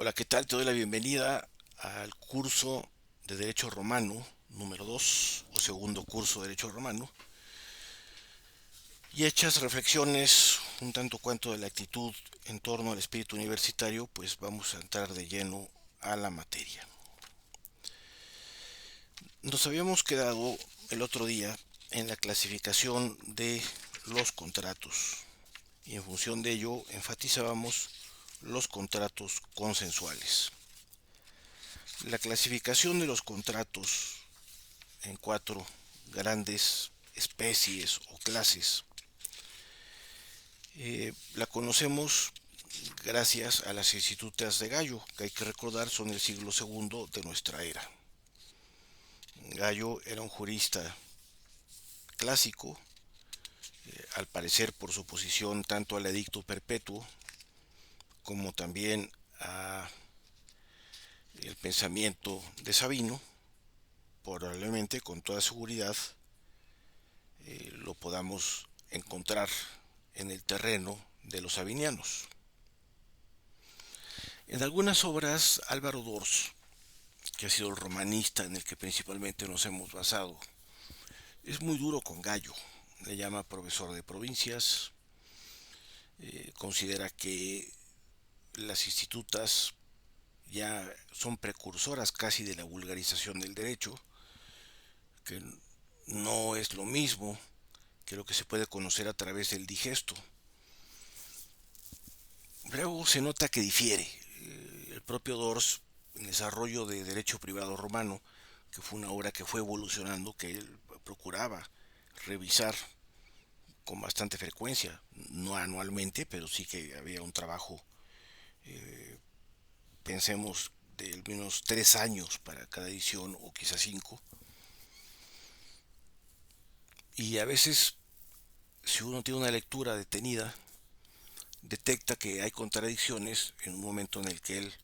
Hola, ¿qué tal? Te doy la bienvenida al curso de Derecho Romano número 2 o segundo curso de Derecho Romano y hechas reflexiones un tanto cuanto de la actitud en torno al espíritu universitario, pues vamos a entrar de lleno a la materia. Nos habíamos quedado el otro día en la clasificación de los contratos y en función de ello enfatizábamos los contratos consensuales. La clasificación de los contratos en cuatro grandes especies o clases la conocemos gracias a las institutas de Gallo, que hay que recordar son el siglo segundo de nuestra era. Gallo era un jurista clásico, al parecer por su oposición tanto al edicto perpetuo como también a el pensamiento de Sabino. Probablemente, con toda seguridad, lo podamos encontrar en el terreno de los sabinianos. En algunas obras, Álvaro Dors, que ha sido el romanista en el que principalmente nos hemos basado, es muy duro con Gallo. Le llama profesor de provincias, considera que las institutas ya son precursoras casi de la vulgarización del derecho, que no es lo mismo que lo que se puede conocer a través del digesto. Luego se nota que difiere. El propio Dors, en el desarrollo de Derecho Privado Romano, que fue una obra que fue evolucionando, que él procuraba revisar con bastante frecuencia, no anualmente, pero sí que había un trabajo, pensemos, de menos 3 años para cada edición o quizás 5. Y a veces, si uno tiene una lectura detenida, detecta que hay contradicciones en un momento en el que él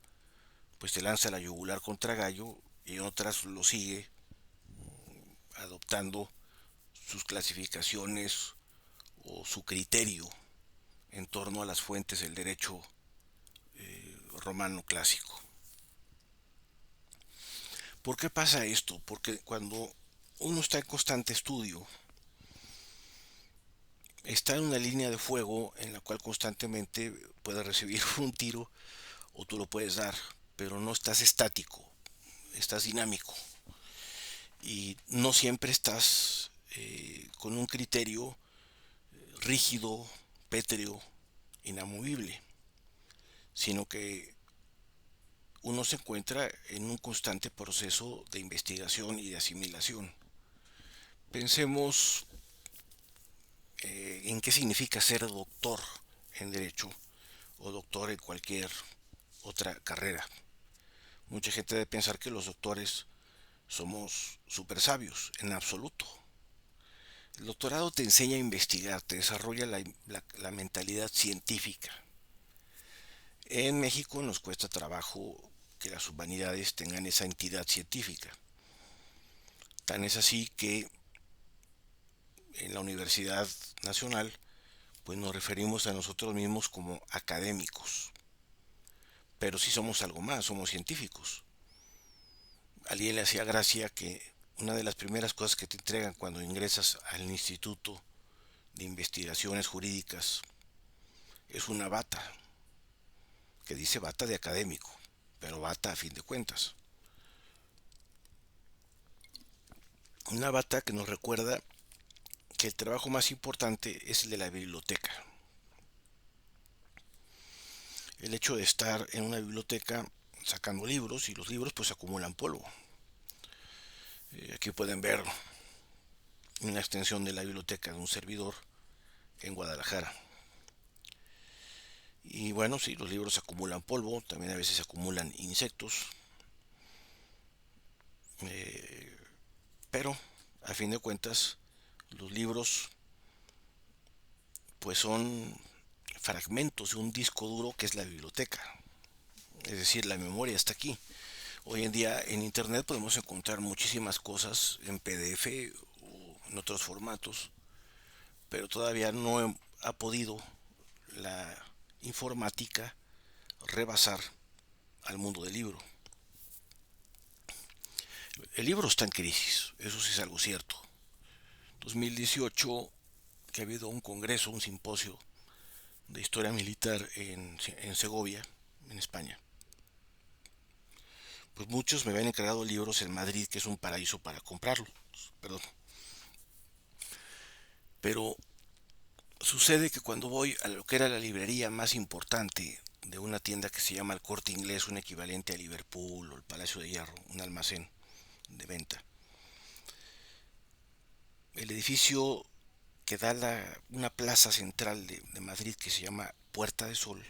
pues se lanza la yugular contra Gallo y en otras lo sigue adoptando sus clasificaciones o su criterio en torno a las fuentes del derecho romano clásico. ¿Por qué pasa esto? Porque cuando uno está en constante estudio, está en una línea de fuego en la cual constantemente puede recibir un tiro o tú lo puedes dar, pero no estás estático, estás dinámico y no siempre estás con un criterio rígido, pétreo, inamovible, sino que uno se encuentra en un constante proceso de investigación y de asimilación. Pensemos en qué significa ser doctor en derecho o doctor en cualquier otra carrera. Mucha gente debe pensar que los doctores somos super sabios, en absoluto. El doctorado te enseña a investigar, te desarrolla la mentalidad científica. En México nos cuesta trabajo que las humanidades tengan esa entidad científica. Tan es así que en la Universidad Nacional pues nos referimos a nosotros mismos como académicos. Pero sí somos algo más, somos científicos. A alguien le hacía gracia que una de las primeras cosas que te entregan cuando ingresas al Instituto de Investigaciones Jurídicas es una bata, que dice bata de académico, pero bata a fin de cuentas. Una bata que nos recuerda que el trabajo más importante es el de la biblioteca. El hecho de estar en una biblioteca sacando libros y los libros pues acumulan polvo. Aquí pueden ver una extensión de la biblioteca de un servidor en Guadalajara. Y bueno, sí, los libros acumulan polvo, también a veces acumulan insectos, eh, pero a fin de cuentas los libros pues son fragmentos de un disco duro que es la biblioteca, es decir, la memoria está aquí. Hoy en día en internet podemos encontrar muchísimas cosas en PDF o en otros formatos, pero todavía no ha podido la informática rebasar al mundo del libro. El libro está en crisis, eso sí es algo cierto. 2018, que ha habido un congreso, un simposio de historia militar en Segovia, en España. Pues muchos me habían encargado libros en Madrid, que es un paraíso para comprarlo. Perdón. Pero sucede que cuando voy a lo que era la librería más importante de una tienda que se llama El Corte Inglés, un equivalente a Liverpool o el Palacio de Hierro, un almacén de venta, el edificio que da una plaza central de Madrid que se llama Puerta de Sol,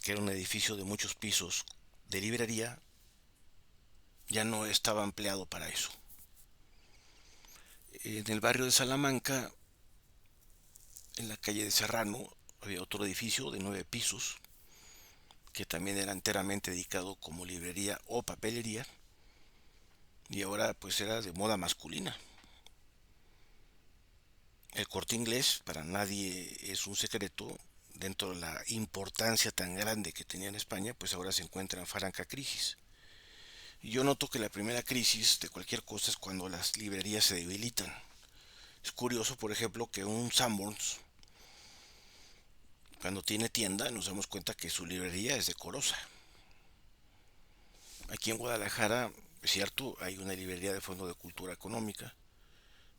que era un edificio de muchos pisos de librería, ya no estaba empleado para eso. En el barrio de Salamanca, en la calle de Serrano, había otro edificio de 9 pisos que también era enteramente dedicado como librería o papelería, y ahora pues era de moda masculina. El Corte Inglés para nadie es un secreto, dentro de la importancia tan grande que tenía en España, pues ahora se encuentra en franca crisis. Y yo noto que la primera crisis de cualquier cosa es cuando las librerías se debilitan. Es curioso, por ejemplo, que un Sanborns, cuando tiene tienda, nos damos cuenta que su librería es decorosa. Aquí en Guadalajara, es cierto, hay una librería de Fondo de Cultura Económica,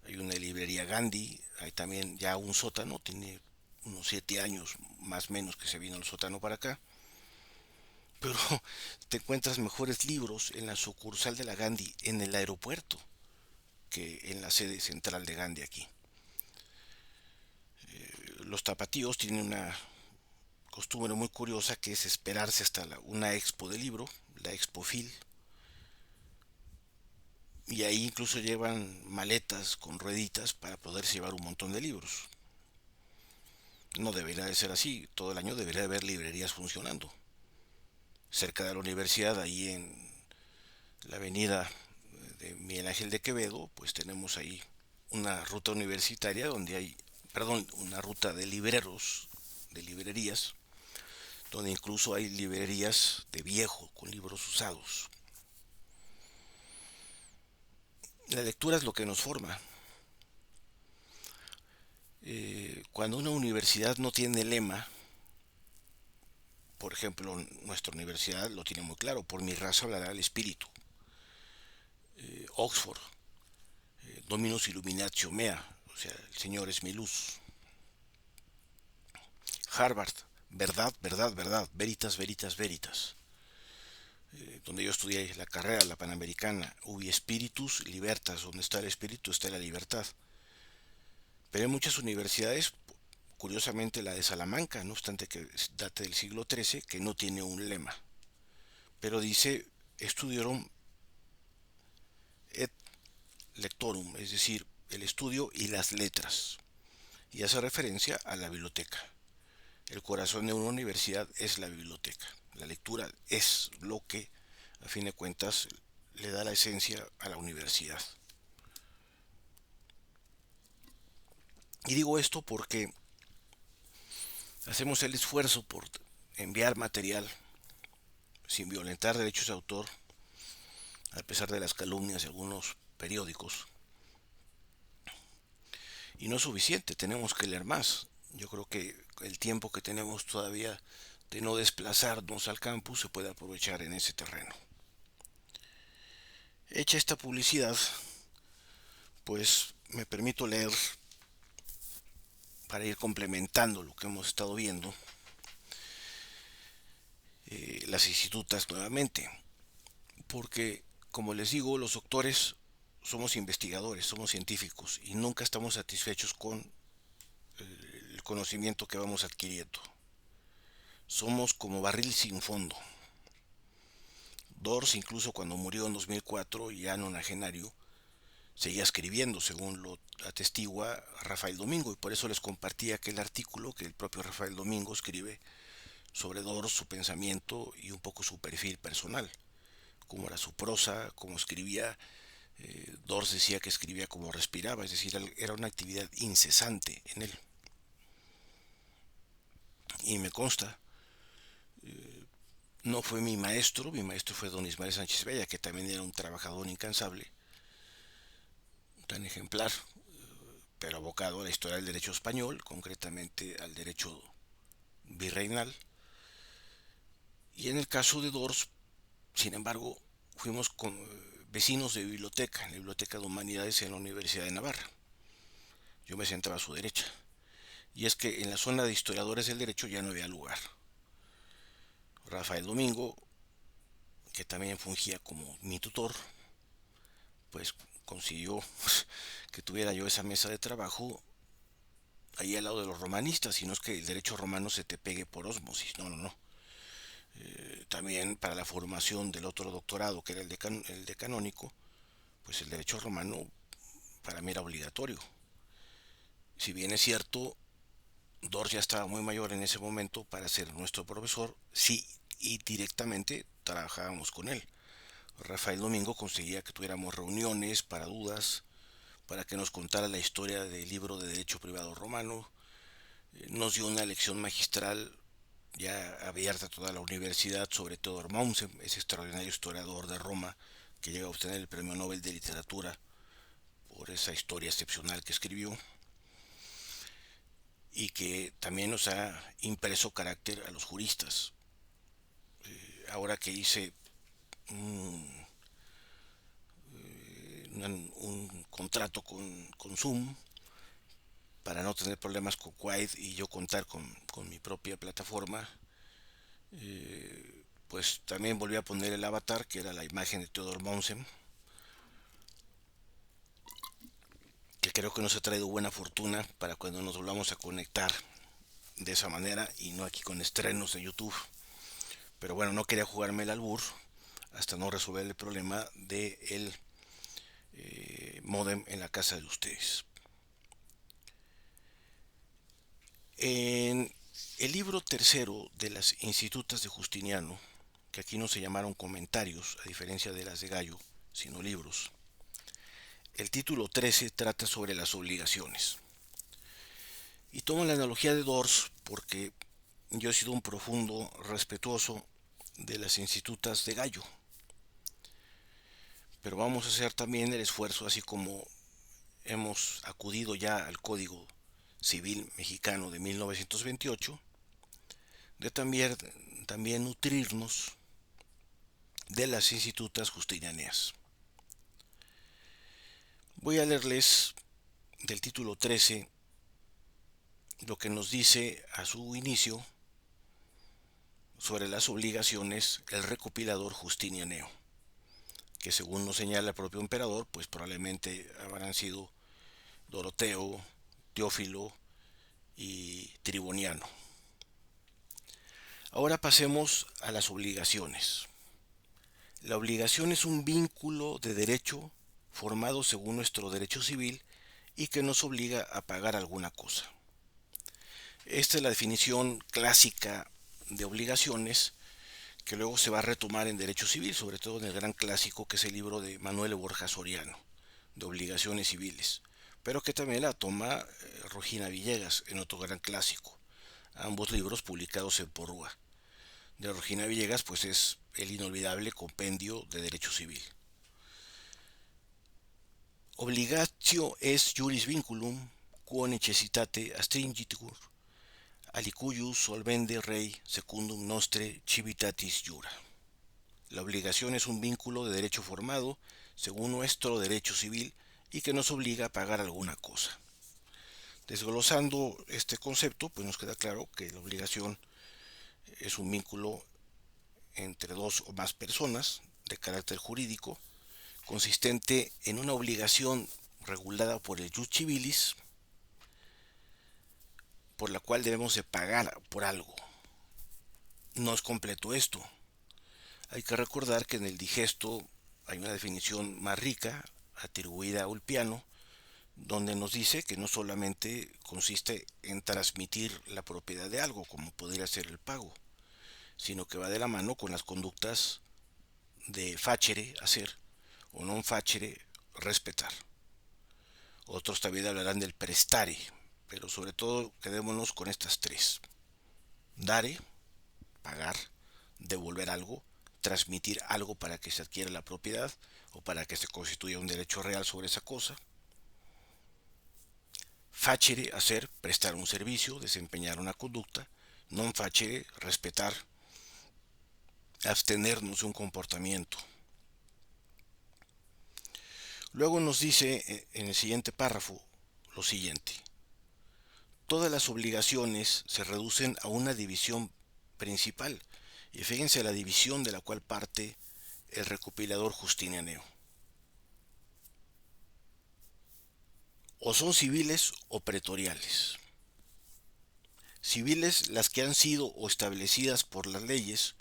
hay una librería Gandhi, hay también ya un sótano, tiene unos 7 años más o menos que se vino el sótano para acá, pero te encuentras mejores libros en la sucursal de la Gandhi en el aeropuerto que en la sede central de Gandhi aquí. Los tapatíos tienen una costumbre muy curiosa que es esperarse hasta una expo de libro, la Expofil, y ahí incluso llevan maletas con rueditas para poderse llevar un montón de libros. No debería de ser así, todo el año debería de haber librerías funcionando. Cerca de la universidad, ahí en la avenida de Miguel Ángel de Quevedo, pues tenemos ahí una ruta universitaria donde hay, perdón, una ruta de libreros, de librerías, donde incluso hay librerías de viejo con libros usados. La lectura es lo que nos forma. Cuando una universidad no tiene lema, por ejemplo, nuestra universidad lo tiene muy claro, por mi raza hablará el espíritu. Oxford, Dominus Illuminatio Mea, o sea, el Señor es mi luz. Harvard, verdad, verdad, verdad, veritas, veritas, veritas. Donde yo estudié la carrera, la Panamericana, ubi spiritus libertas, donde está el espíritu está la libertad. Pero hay muchas universidades, curiosamente la de Salamanca, no obstante que date del siglo XIII, que no tiene un lema, pero dice estudiaron et lectorum, es decir, el estudio y las letras, y hace referencia a la biblioteca. El corazón de una universidad es la biblioteca. La lectura es lo que, a fin de cuentas, le da la esencia a la universidad. Y digo esto porque hacemos el esfuerzo por enviar material sin violentar derechos de autor, a pesar de las calumnias de algunos periódicos. Y no es suficiente, tenemos que leer más. Yo creo que el tiempo que tenemos todavía de no desplazarnos al campus se puede aprovechar en ese terreno. Hecha esta publicidad, pues me permito leer para ir complementando lo que hemos estado viendo, las institutas nuevamente, porque como les digo, los doctores somos investigadores, somos científicos y nunca estamos satisfechos con el conocimiento que vamos adquiriendo. Somos como barril sin fondo. Dors, incluso cuando murió en 2004, ya nonagenario, seguía escribiendo, según lo atestigua Rafael Domingo, y por eso les compartí aquel artículo que el propio Rafael Domingo escribe sobre Dors, su pensamiento y un poco su perfil personal, cómo era su prosa, cómo escribía. Dors decía que escribía como respiraba, es decir, era una actividad incesante en él. Y me consta, No fue mi maestro fue don Ismael Sánchez Bella, que también era un trabajador incansable, tan ejemplar, pero abocado a la historia del derecho español, concretamente al derecho virreinal. Y en el caso de Dors, sin embargo, fuimos vecinos de biblioteca, en la Biblioteca de Humanidades en la Universidad de Navarra. Yo me sentaba a su derecha. Y es que en la zona de historiadores del derecho ya no había lugar. Rafael Domingo, que también fungía como mi tutor, pues consiguió que tuviera yo esa mesa de trabajo ahí al lado de los romanistas, y no es que el derecho romano se te pegue por ósmosis, no, no, no. También para la formación del otro doctorado, que era el de canónico, pues el derecho romano para mí era obligatorio. Si bien es cierto, Dors ya estaba muy mayor en ese momento para ser nuestro profesor, sí, y directamente trabajábamos con él. Rafael Domingo conseguía que tuviéramos reuniones para dudas, para que nos contara la historia del libro de Derecho Privado Romano. Nos dio una lección magistral ya abierta a toda la universidad sobre Theodor Mommsen, ese extraordinario historiador de Roma que llega a obtener el Premio Nobel de Literatura por esa historia excepcional que escribió, y que también nos ha impreso carácter a los juristas. Ahora que hice un, un contrato con Zoom para no tener problemas con Quaid y yo contar con mi propia plataforma, pues también volví a poner el avatar, que era la imagen de Theodor Mommsen, que creo que nos ha traído buena fortuna para cuando nos volvamos a conectar de esa manera y no aquí con estrenos de YouTube. Pero bueno, no quería jugarme el albur hasta no resolver el problema del modem en la casa de ustedes. En el libro tercero de las Institutas de Justiniano, que aquí no se llamaron comentarios, a diferencia de las de Gallo, sino libros, el título 13 trata sobre las obligaciones. Y tomo la analogía de Dors porque yo he sido un profundo respetuoso de las institutas de Gallo, pero vamos a hacer también el esfuerzo, así como hemos acudido ya al Código Civil Mexicano de 1928, de también nutrirnos de las institutas justinianas. Voy a leerles del título 13 lo que nos dice a su inicio sobre las obligaciones el recopilador justinianeo, que según nos señala el propio emperador, pues probablemente habrán sido Doroteo, Teófilo y Triboniano. Ahora pasemos a las obligaciones. La obligación es un vínculo de derecho formado según nuestro derecho civil y que nos obliga a pagar alguna cosa. Esta es la definición clásica de obligaciones, que luego se va a retomar en derecho civil, sobre todo en el gran clásico que es el libro de Manuel Borja Soriano, de obligaciones civiles, pero que también la toma Rogina Villegas en otro gran clásico, ambos libros publicados en Porrúa. De Rogina Villegas pues es el inolvidable compendio de derecho civil. Obligatio es juris vinculum quo necessitate astringitur alicuius solvende rei secundum nostre civitatis jura. La obligación es un vínculo de derecho formado según nuestro derecho civil y que nos obliga a pagar alguna cosa. Desglosando este concepto, pues nos queda claro que la obligación es un vínculo entre dos o más personas de carácter jurídico, consistente en una obligación regulada por el jus civilis, por la cual debemos de pagar por algo. No es completo esto. Hay que recordar que en el digesto hay una definición más rica, atribuida a Ulpiano, donde nos dice que no solamente consiste en transmitir la propiedad de algo, como podría ser el pago, sino que va de la mano con las conductas de facere, hacer, o non facere, respetar. Otros también hablarán del prestare, pero sobre todo quedémonos con estas tres: dare, pagar; devolver hacer algo, transmitir algo para que se adquiera la propiedad o para que se constituya un derecho real sobre esa cosa. Facere, hacer, prestar un servicio, desempeñar una conducta. Non facere, respetar, abstenernos de un comportamiento. Luego nos dice en el siguiente párrafo lo siguiente: todas las obligaciones se reducen a una división principal. Y fíjense la división de la cual parte el recopilador justinianeo. O son civiles o pretoriales. Civiles las que han sido o establecidas por las leyes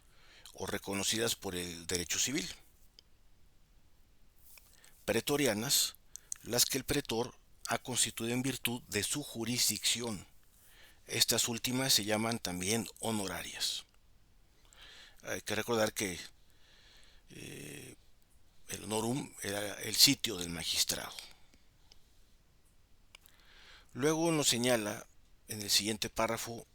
o reconocidas por el derecho civil. Pretorianas las que el pretor ha constituido en virtud de su jurisdicción. Estas últimas se llaman también honorarias. Hay que recordar que el honorum era el sitio del magistrado. Luego nos señala en el siguiente párrafo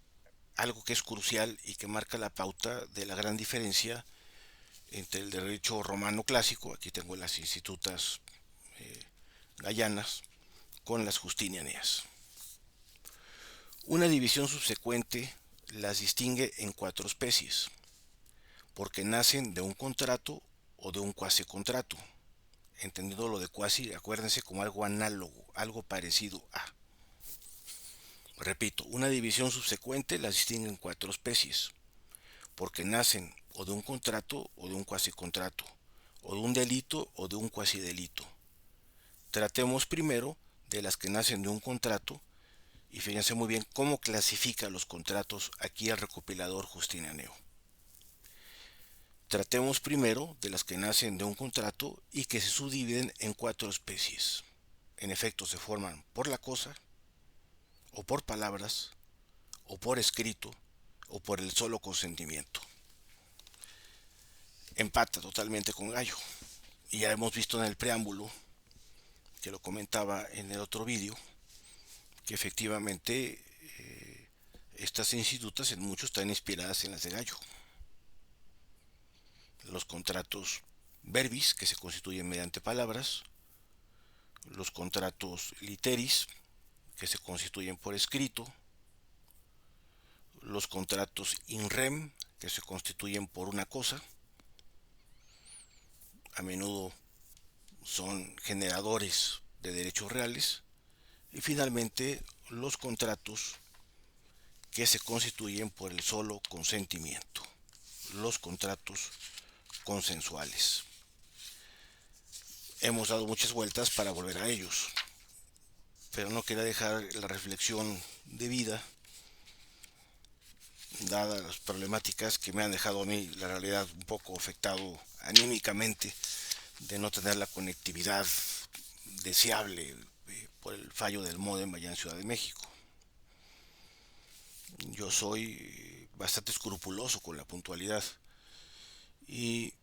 algo que es crucial y que marca la pauta de la gran diferencia entre el derecho romano clásico, aquí tengo las institutas gallanas, con las justinianeas. Una división subsecuente las distingue en 4 especies, porque nacen de un contrato o de un cuasi contrato, entendiendo lo de cuasi, acuérdense, como algo análogo, algo parecido a. Repito, una división subsecuente las distingue en 4 especies, porque nacen o de un contrato o de un cuasi contrato, o de un delito o de un cuasi delito. Tratemos primero de las que nacen de un contrato, y fíjense muy bien cómo clasifica los contratos aquí el recopilador justinianeo. Tratemos primero de las que nacen de un contrato y que se subdividen en 4 especies. En efecto, se forman por la cosa, o por palabras, o por escrito, o por el solo consentimiento. Empata totalmente con Gallo. Y ya hemos visto en el preámbulo, que lo comentaba en el otro vídeo, que efectivamente estas institutas en muchos están inspiradas en las de Gallo. Los contratos verbis, que se constituyen mediante palabras, los contratos literis, que se constituyen por escrito, los contratos in rem, que se constituyen por una cosa, a menudo son generadores de derechos reales, y finalmente los contratos que se constituyen por el solo consentimiento, los contratos consensuales. Hemos dado muchas vueltas para volver a ellos, pero no quería dejar la reflexión de vida, dadas las problemáticas que me han dejado a mí, la realidad, un poco afectado anímicamente de no tener la conectividad deseable por el fallo del módem allá en Ciudad de México. Yo soy bastante escrupuloso con la puntualidad y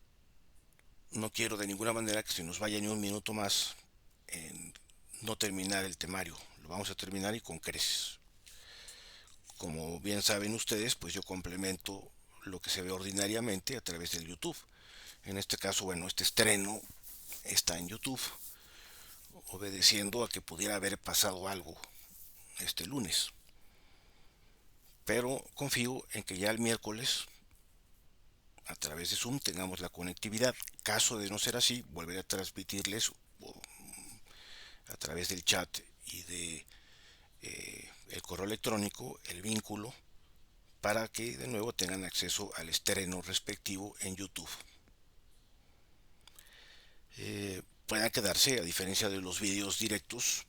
no quiero de ninguna manera que se nos vaya ni un minuto más en no terminar el temario. Lo vamos a terminar y con creces. Como bien saben ustedes, pues yo complemento lo que se ve ordinariamente a través del YouTube. En este caso, bueno, este estreno está en YouTube, obedeciendo a que pudiera haber pasado algo este lunes. Pero confío en que ya el miércoles, a través de Zoom, tengamos la conectividad. Caso de no ser así, volveré a transmitirles a través del chat y de el correo electrónico, el vínculo, para que de nuevo tengan acceso al estreno respectivo en YouTube. Puedan quedarse, a diferencia de los vídeos directos,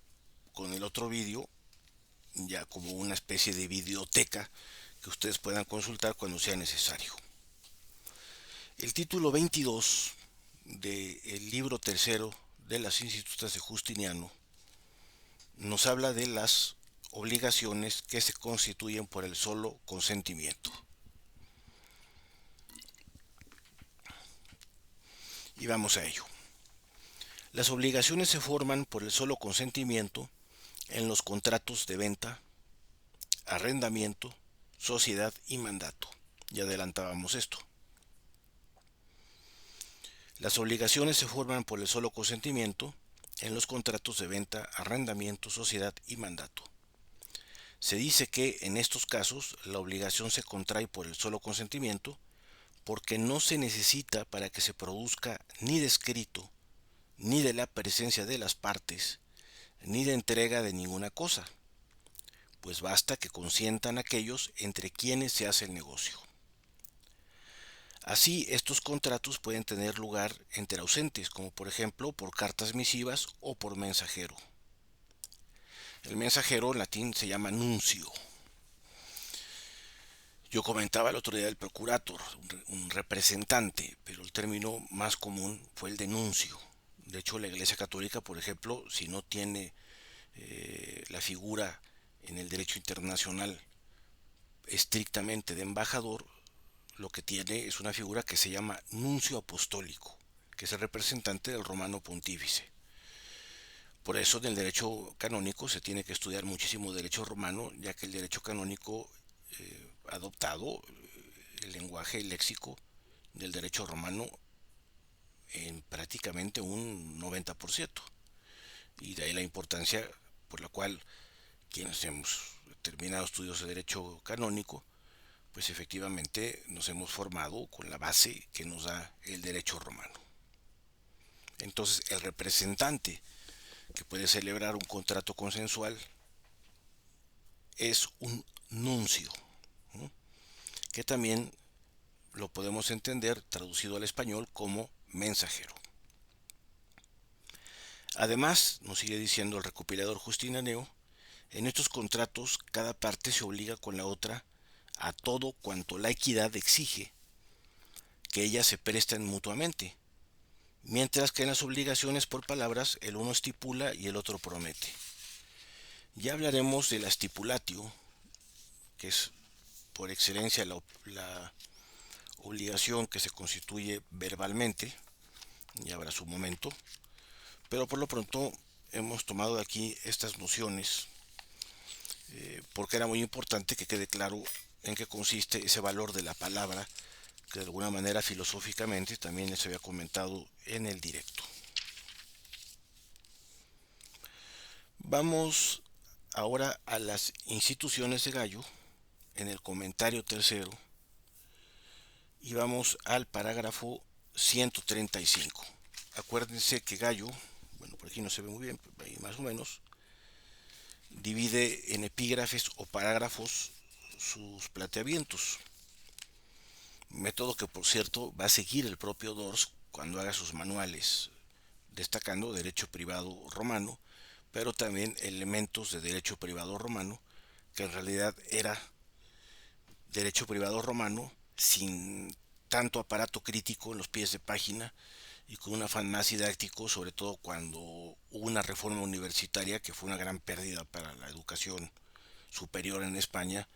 con el otro vídeo ya como una especie de videoteca que ustedes puedan consultar cuando sea necesario. El título 22 del libro tercero de las Institutas de Justiniano nos habla de las obligaciones que se constituyen por el solo consentimiento. Y vamos a ello. Las obligaciones se forman por el solo consentimiento en los contratos de venta, arrendamiento, sociedad y mandato. Ya adelantábamos esto. Las obligaciones se forman por el solo consentimiento en los contratos de venta, arrendamiento, sociedad y mandato. Se dice que en estos casos la obligación se contrae por el solo consentimiento porque no se necesita para que se produzca ni de escrito, ni de la presencia de las partes, ni de entrega de ninguna cosa, pues basta que consientan aquellos entre quienes se hace el negocio. Así, estos contratos pueden tener lugar entre ausentes, como por ejemplo por cartas misivas o por mensajero. El mensajero en latín se llama nuncio. Yo comentaba el otro día del procurator, un representante, pero el término más común fue el de nuncio. De hecho, la Iglesia Católica, por ejemplo, si no tiene la figura en el derecho internacional estrictamente de embajador, lo que tiene es una figura que se llama nuncio apostólico, que es el representante del romano pontífice. Por eso en el derecho canónico se tiene que estudiar muchísimo derecho romano, ya que el derecho canónico ha adoptado el lenguaje, el léxico del derecho romano en prácticamente un 90%. Y de ahí la importancia por la cual quienes hemos terminado estudios de derecho canónico, pues efectivamente nos hemos formado con la base que nos da el derecho romano. Entonces el representante que puede celebrar un contrato consensual es un nuncio, ¿no? Que también lo podemos entender traducido al español como mensajero. Además, nos sigue diciendo el recopilador Justinaneo, en estos contratos cada parte se obliga con la otra a todo cuanto la equidad exige que ellas se presten mutuamente, mientras que en las obligaciones por palabras el uno estipula y el otro promete. Ya hablaremos de la stipulatio, que es por excelencia la obligación que se constituye verbalmente, ya habrá su momento, pero por lo pronto hemos tomado aquí estas nociones porque era muy importante que quede claro en qué consiste ese valor de la palabra que de alguna manera filosóficamente también les había comentado en el directo. Vamos ahora a las instituciones de Gallo en el comentario tercero y vamos al parágrafo 135. Acuérdense que Gallo, bueno, por aquí no se ve muy bien, ahí más o menos, divide en epígrafes o parágrafos sus planteamientos. Método que, por cierto, va a seguir el propio Dors cuando haga sus manuales, destacando derecho privado romano, pero también elementos de derecho privado romano, que en realidad era derecho privado romano sin tanto aparato crítico en los pies de página y con un afán más didáctico, sobre todo cuando hubo una reforma universitaria que fue una gran pérdida para la educación superior en España,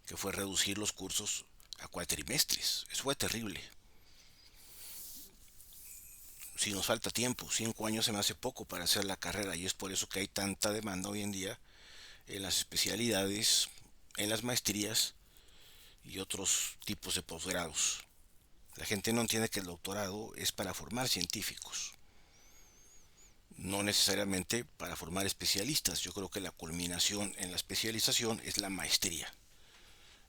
que fue reducir los cursos a cuatrimestres. Eso fue terrible. Si nos falta tiempo, 5 años se me hace poco para hacer la carrera y es por eso que hay tanta demanda hoy en día en las especialidades, en las maestrías y otros tipos de posgrados. La gente no entiende que el doctorado es para formar científicos, no necesariamente para formar especialistas. Yo creo que la culminación en la especialización es la maestría.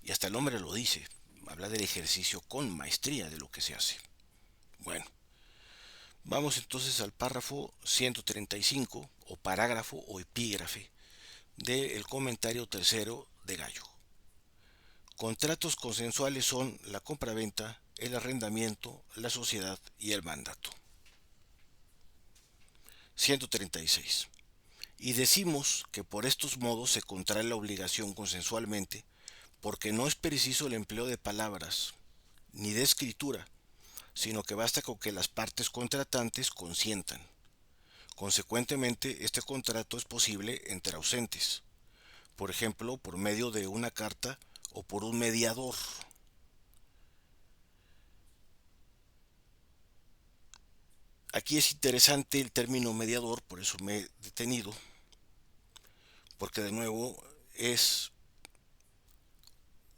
Y hasta el nombre lo dice, habla del ejercicio con maestría de lo que se hace. Bueno, vamos entonces al párrafo 135 o parágrafo o epígrafe del comentario tercero de Gallo. Contratos consensuales son la compraventa, el arrendamiento, la sociedad y el mandato. 136. Y decimos que por estos modos se contrae la obligación consensualmente porque no es preciso el empleo de palabras ni de escritura, sino que basta con que las partes contratantes consientan. Consecuentemente, este contrato es posible entre ausentes, por ejemplo, por medio de una carta o por un mediador. Aquí es interesante el término mediador, por eso me he detenido, porque de nuevo es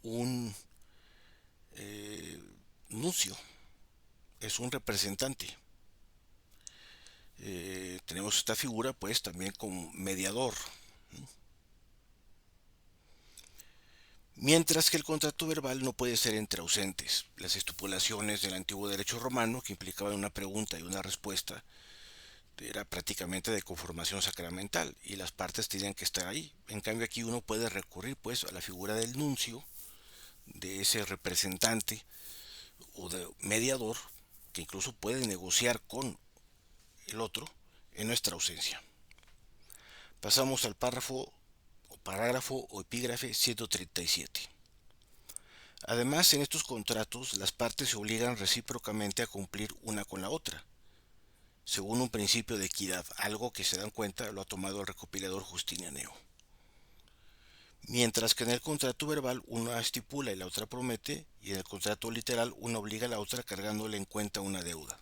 un nuncio, es un representante. tenemos esta figura pues también como mediador. Mientras que el contrato verbal no puede ser entre ausentes. Las estipulaciones del antiguo derecho romano, que implicaban una pregunta y una respuesta, era prácticamente de conformación sacramental y las partes tenían que estar ahí. En cambio aquí uno puede recurrir pues a la figura del nuncio, de ese representante o de mediador, que incluso puede negociar con el otro en nuestra ausencia. Pasamos al párrafo o parágrafo o epígrafe 137. Además, en estos contratos, las partes se obligan recíprocamente a cumplir una con la otra, según un principio de equidad, algo que se dan cuenta lo ha tomado el recopilador Justinianeo. Mientras que en el contrato verbal una estipula y la otra promete, y en el contrato literal una obliga a la otra cargándole en cuenta una deuda.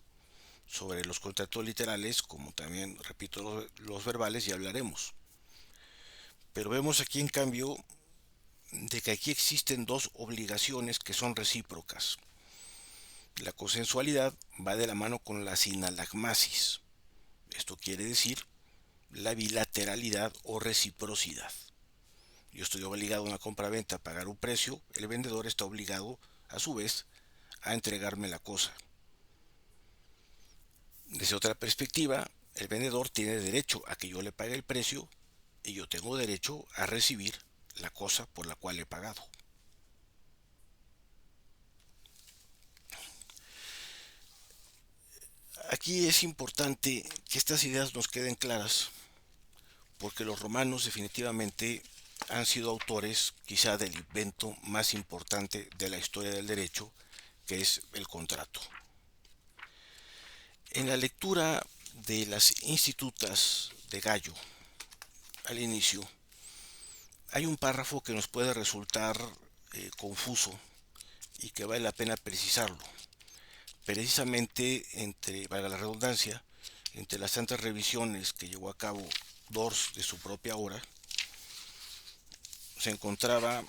Sobre los contratos literales, como también repito los verbales, ya hablaremos. Pero vemos aquí en cambio de que aquí existen dos obligaciones que son recíprocas. La consensualidad va de la mano con la sinalagmasis. Esto quiere decir la bilateralidad o reciprocidad. Yo estoy obligado en la compraventa a pagar un precio, el vendedor está obligado a su vez a entregarme la cosa. Desde otra perspectiva, el vendedor tiene derecho a que yo le pague el precio y yo tengo derecho a recibir la cosa por la cual he pagado. Aquí es importante que estas ideas nos queden claras porque los romanos definitivamente han sido autores quizá del invento más importante de la historia del derecho, que es el contrato. En la lectura de las Institutas de Gallo, al inicio, hay un párrafo que nos puede resultar confuso y que vale la pena precisarlo. Precisamente entre, valga la redundancia, entre las tantas revisiones que llevó a cabo Dors de su propia obra, se encontraba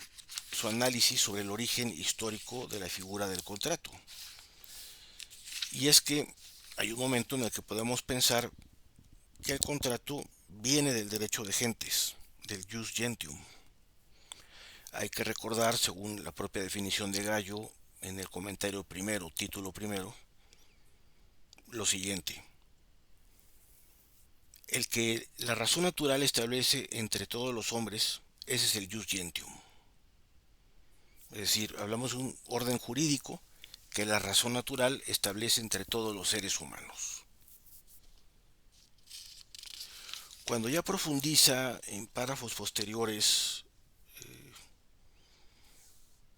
su análisis sobre el origen histórico de la figura del contrato. Y es que hay un momento en el que podemos pensar que el contrato viene del derecho de gentes, del jus gentium. Hay que recordar, según la propia definición de Gallo, en el comentario primero, título primero, lo siguiente. El que la razón natural establece entre todos los hombres, ese es el jus gentium. Es decir, hablamos de un orden jurídico que la razón natural establece entre todos los seres humanos. Cuando ya profundiza en párrafos posteriores,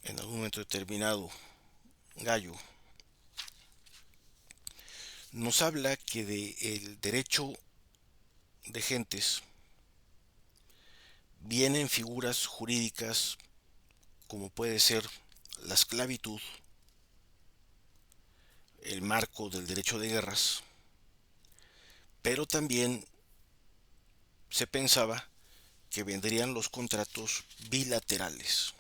en algún momento determinado, Gallo, nos habla que del derecho de gentes vienen figuras jurídicas como puede ser la esclavitud, el marco del derecho de guerras, pero también se pensaba que vendrían los contratos bilaterales,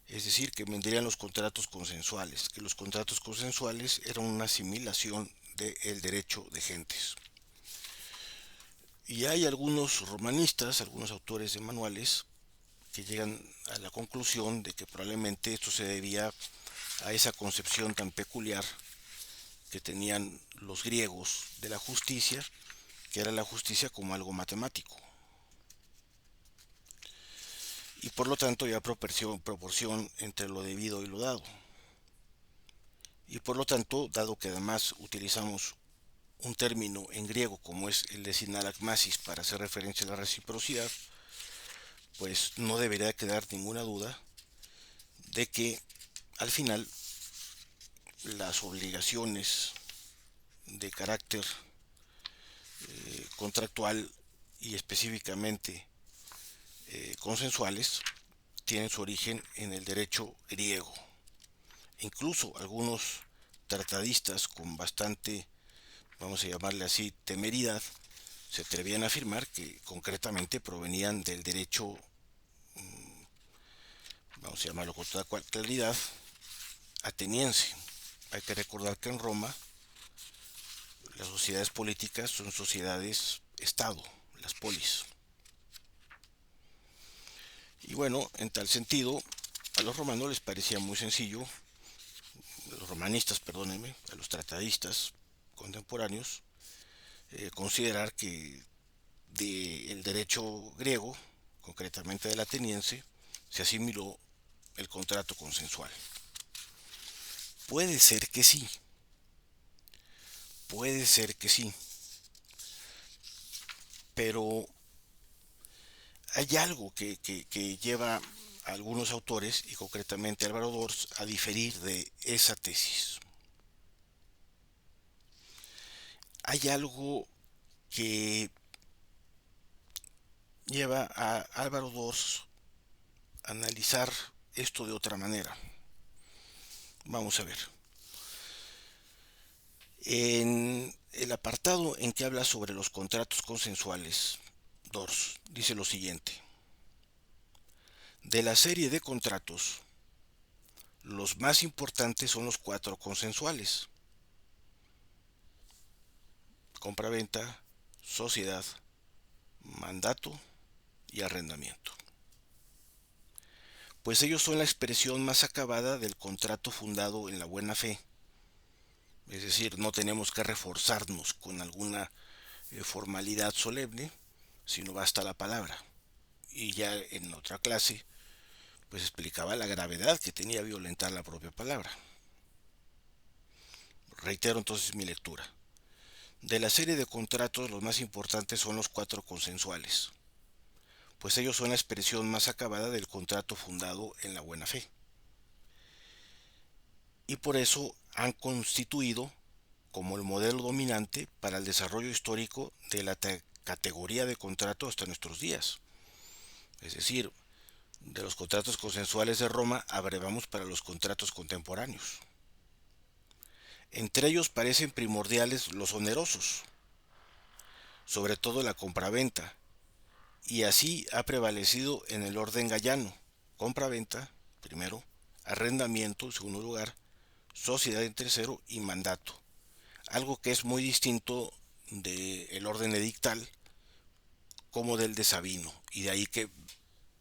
es decir, que vendrían los contratos consensuales, que los contratos consensuales eran una asimilación del derecho de gentes. Y hay algunos romanistas, algunos autores de manuales, que llegan a la conclusión de que probablemente esto se debía a esa concepción tan peculiar que tenían los griegos de la justicia, que era la justicia como algo matemático. Y por lo tanto ya proporción entre lo debido y lo dado. Y por lo tanto, dado que además utilizamos un término en griego como es el de sinalagmasis para hacer referencia a la reciprocidad, pues no debería quedar ninguna duda de que al final las obligaciones de carácter contractual y específicamente consensuales tienen su origen en el derecho griego. Incluso algunos tratadistas con bastante, vamos a llamarle así, temeridad, se atrevían a afirmar que concretamente provenían del derecho, vamos a llamarlo con toda claridad, ateniense. Hay que recordar que en Roma Las sociedades políticas son sociedades Estado, las polis. Y bueno, en tal sentido, a los romanos les parecía muy sencillo, a los romanistas, perdónenme, a los tratadistas contemporáneos, considerar que del derecho griego, concretamente del ateniense, se asimiló el contrato consensual. Puede ser que sí, puede ser que sí, pero hay algo que lleva a algunos autores, y concretamente a Álvaro Dors, a diferir de esa tesis. Hay algo que lleva a Álvaro Dors a analizar esto de otra manera. Vamos a ver. En el apartado en que habla sobre los contratos consensuales, Dors dice lo siguiente. De la serie de contratos, los más importantes son los 4 consensuales: compraventa, sociedad, mandato y arrendamiento. Pues ellos son la expresión más acabada del contrato fundado en la buena fe. Es decir, no tenemos que reforzarnos con alguna formalidad solemne, sino basta la palabra. Y ya en otra clase, pues explicaba la gravedad que tenía violentar la propia palabra. Reitero entonces mi lectura. De la serie de contratos, los más importantes son los 4 consensuales, pues ellos son la expresión más acabada del contrato fundado en la buena fe. Y por eso han constituido como el modelo dominante para el desarrollo histórico de la categoría de contrato hasta nuestros días. Es decir, de los contratos consensuales de Roma abrevamos para los contratos contemporáneos. Entre ellos parecen primordiales los onerosos, sobre todo la compraventa, y así ha prevalecido en el orden gallano: compraventa primero, arrendamiento en segundo lugar, sociedad en tercero y mandato, algo que es muy distinto del orden edictal como del de Sabino, y de ahí que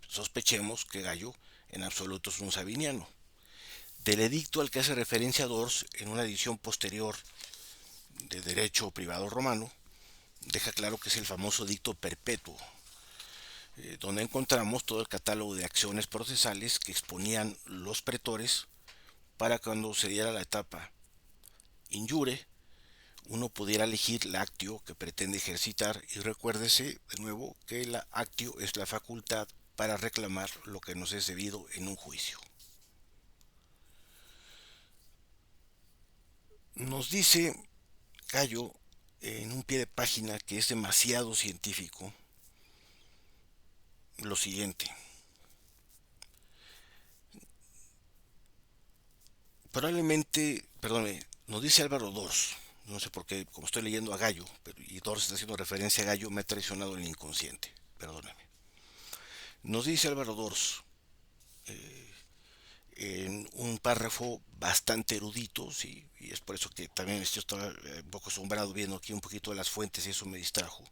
sospechemos que Gallo en absoluto es un sabiniano. Del edicto al que hace referencia Dors en una edición posterior de Derecho Privado Romano, deja claro que es el famoso edicto perpetuo, donde encontramos todo el catálogo de acciones procesales que exponían los pretores para cuando se diera la etapa injure, uno pudiera elegir la actio que pretende ejercitar, y recuérdese de nuevo que la actio es la facultad para reclamar lo que nos es debido en un juicio. Nos dice Gallo en un pie de página que es demasiado científico lo siguiente. Probablemente, perdón, nos dice Álvaro Dors, no sé por qué, como estoy leyendo a Gallo, y Dors está haciendo referencia a Gallo, me ha traicionado el inconsciente, perdóname. Nos dice Álvaro Dors, en un párrafo bastante erudito, sí, y es por eso que también yo estaba un poco asombrado viendo aquí un poquito de las fuentes y eso me distrajo.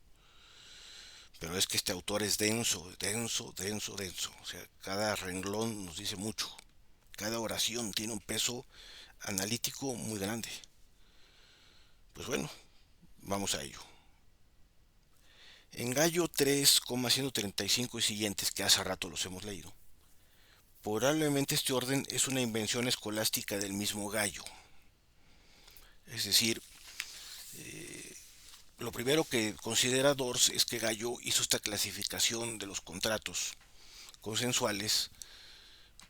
Pero es que este autor es denso, denso, denso, denso. O sea, cada renglón nos dice mucho. Cada oración tiene un peso analítico muy grande. Pues bueno, vamos a ello. En Gallo 3,135 y siguientes, que hace rato los hemos leído, probablemente este orden es una invención escolástica del mismo Gallo. Es decir, lo primero que considera Dors es que Gallo hizo esta clasificación de los contratos consensuales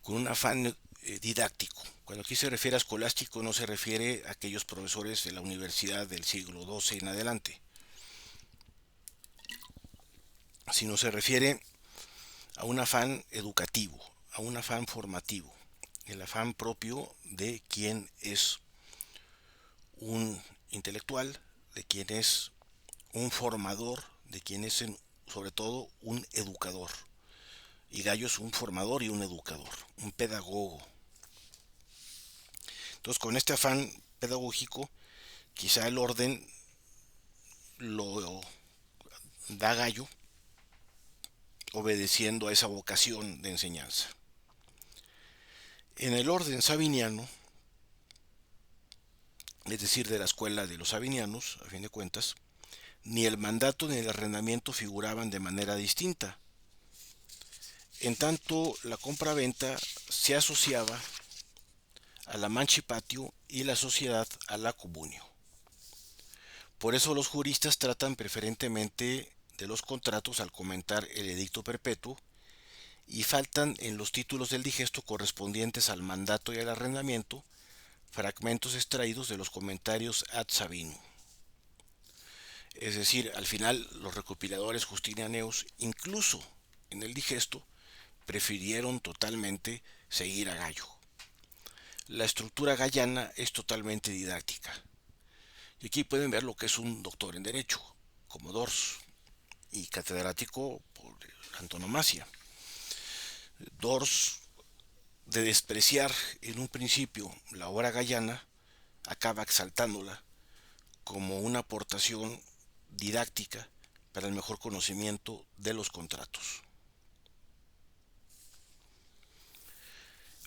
con un afán didáctico. Cuando aquí se refiere a escolástico no se refiere a aquellos profesores de la universidad del siglo XII en adelante, sino se refiere a un afán educativo, a un afán formativo, el afán propio de quien es un intelectual, de quien es un formador, de quien es sobre todo un educador. Y Gallo es un formador y un educador, un pedagogo. Entonces, con este afán pedagógico, quizá el orden lo da Gallo, obedeciendo a esa vocación de enseñanza. En el orden sabiniano, es decir, de la escuela de los sabinianos, a fin de cuentas, ni el mandato ni el arrendamiento figuraban de manera distinta. En tanto, la compraventa se asociaba a la mancipatio y la sociedad a la comunio. Por eso los juristas tratan preferentemente de los contratos al comentar el edicto perpetuo y faltan en los títulos del digesto correspondientes al mandato y al arrendamiento fragmentos extraídos de los comentarios ad Sabinum. Es decir, al final los recopiladores justinianeos, incluso en el digesto, prefirieron totalmente seguir a Gallo. La estructura gallana es totalmente didáctica. Y aquí pueden ver lo que es un doctor en Derecho, como Dors, y catedrático por antonomasia. Dors, de despreciar en un principio la obra gallana, acaba exaltándola como una aportación didáctica para el mejor conocimiento de los contratos.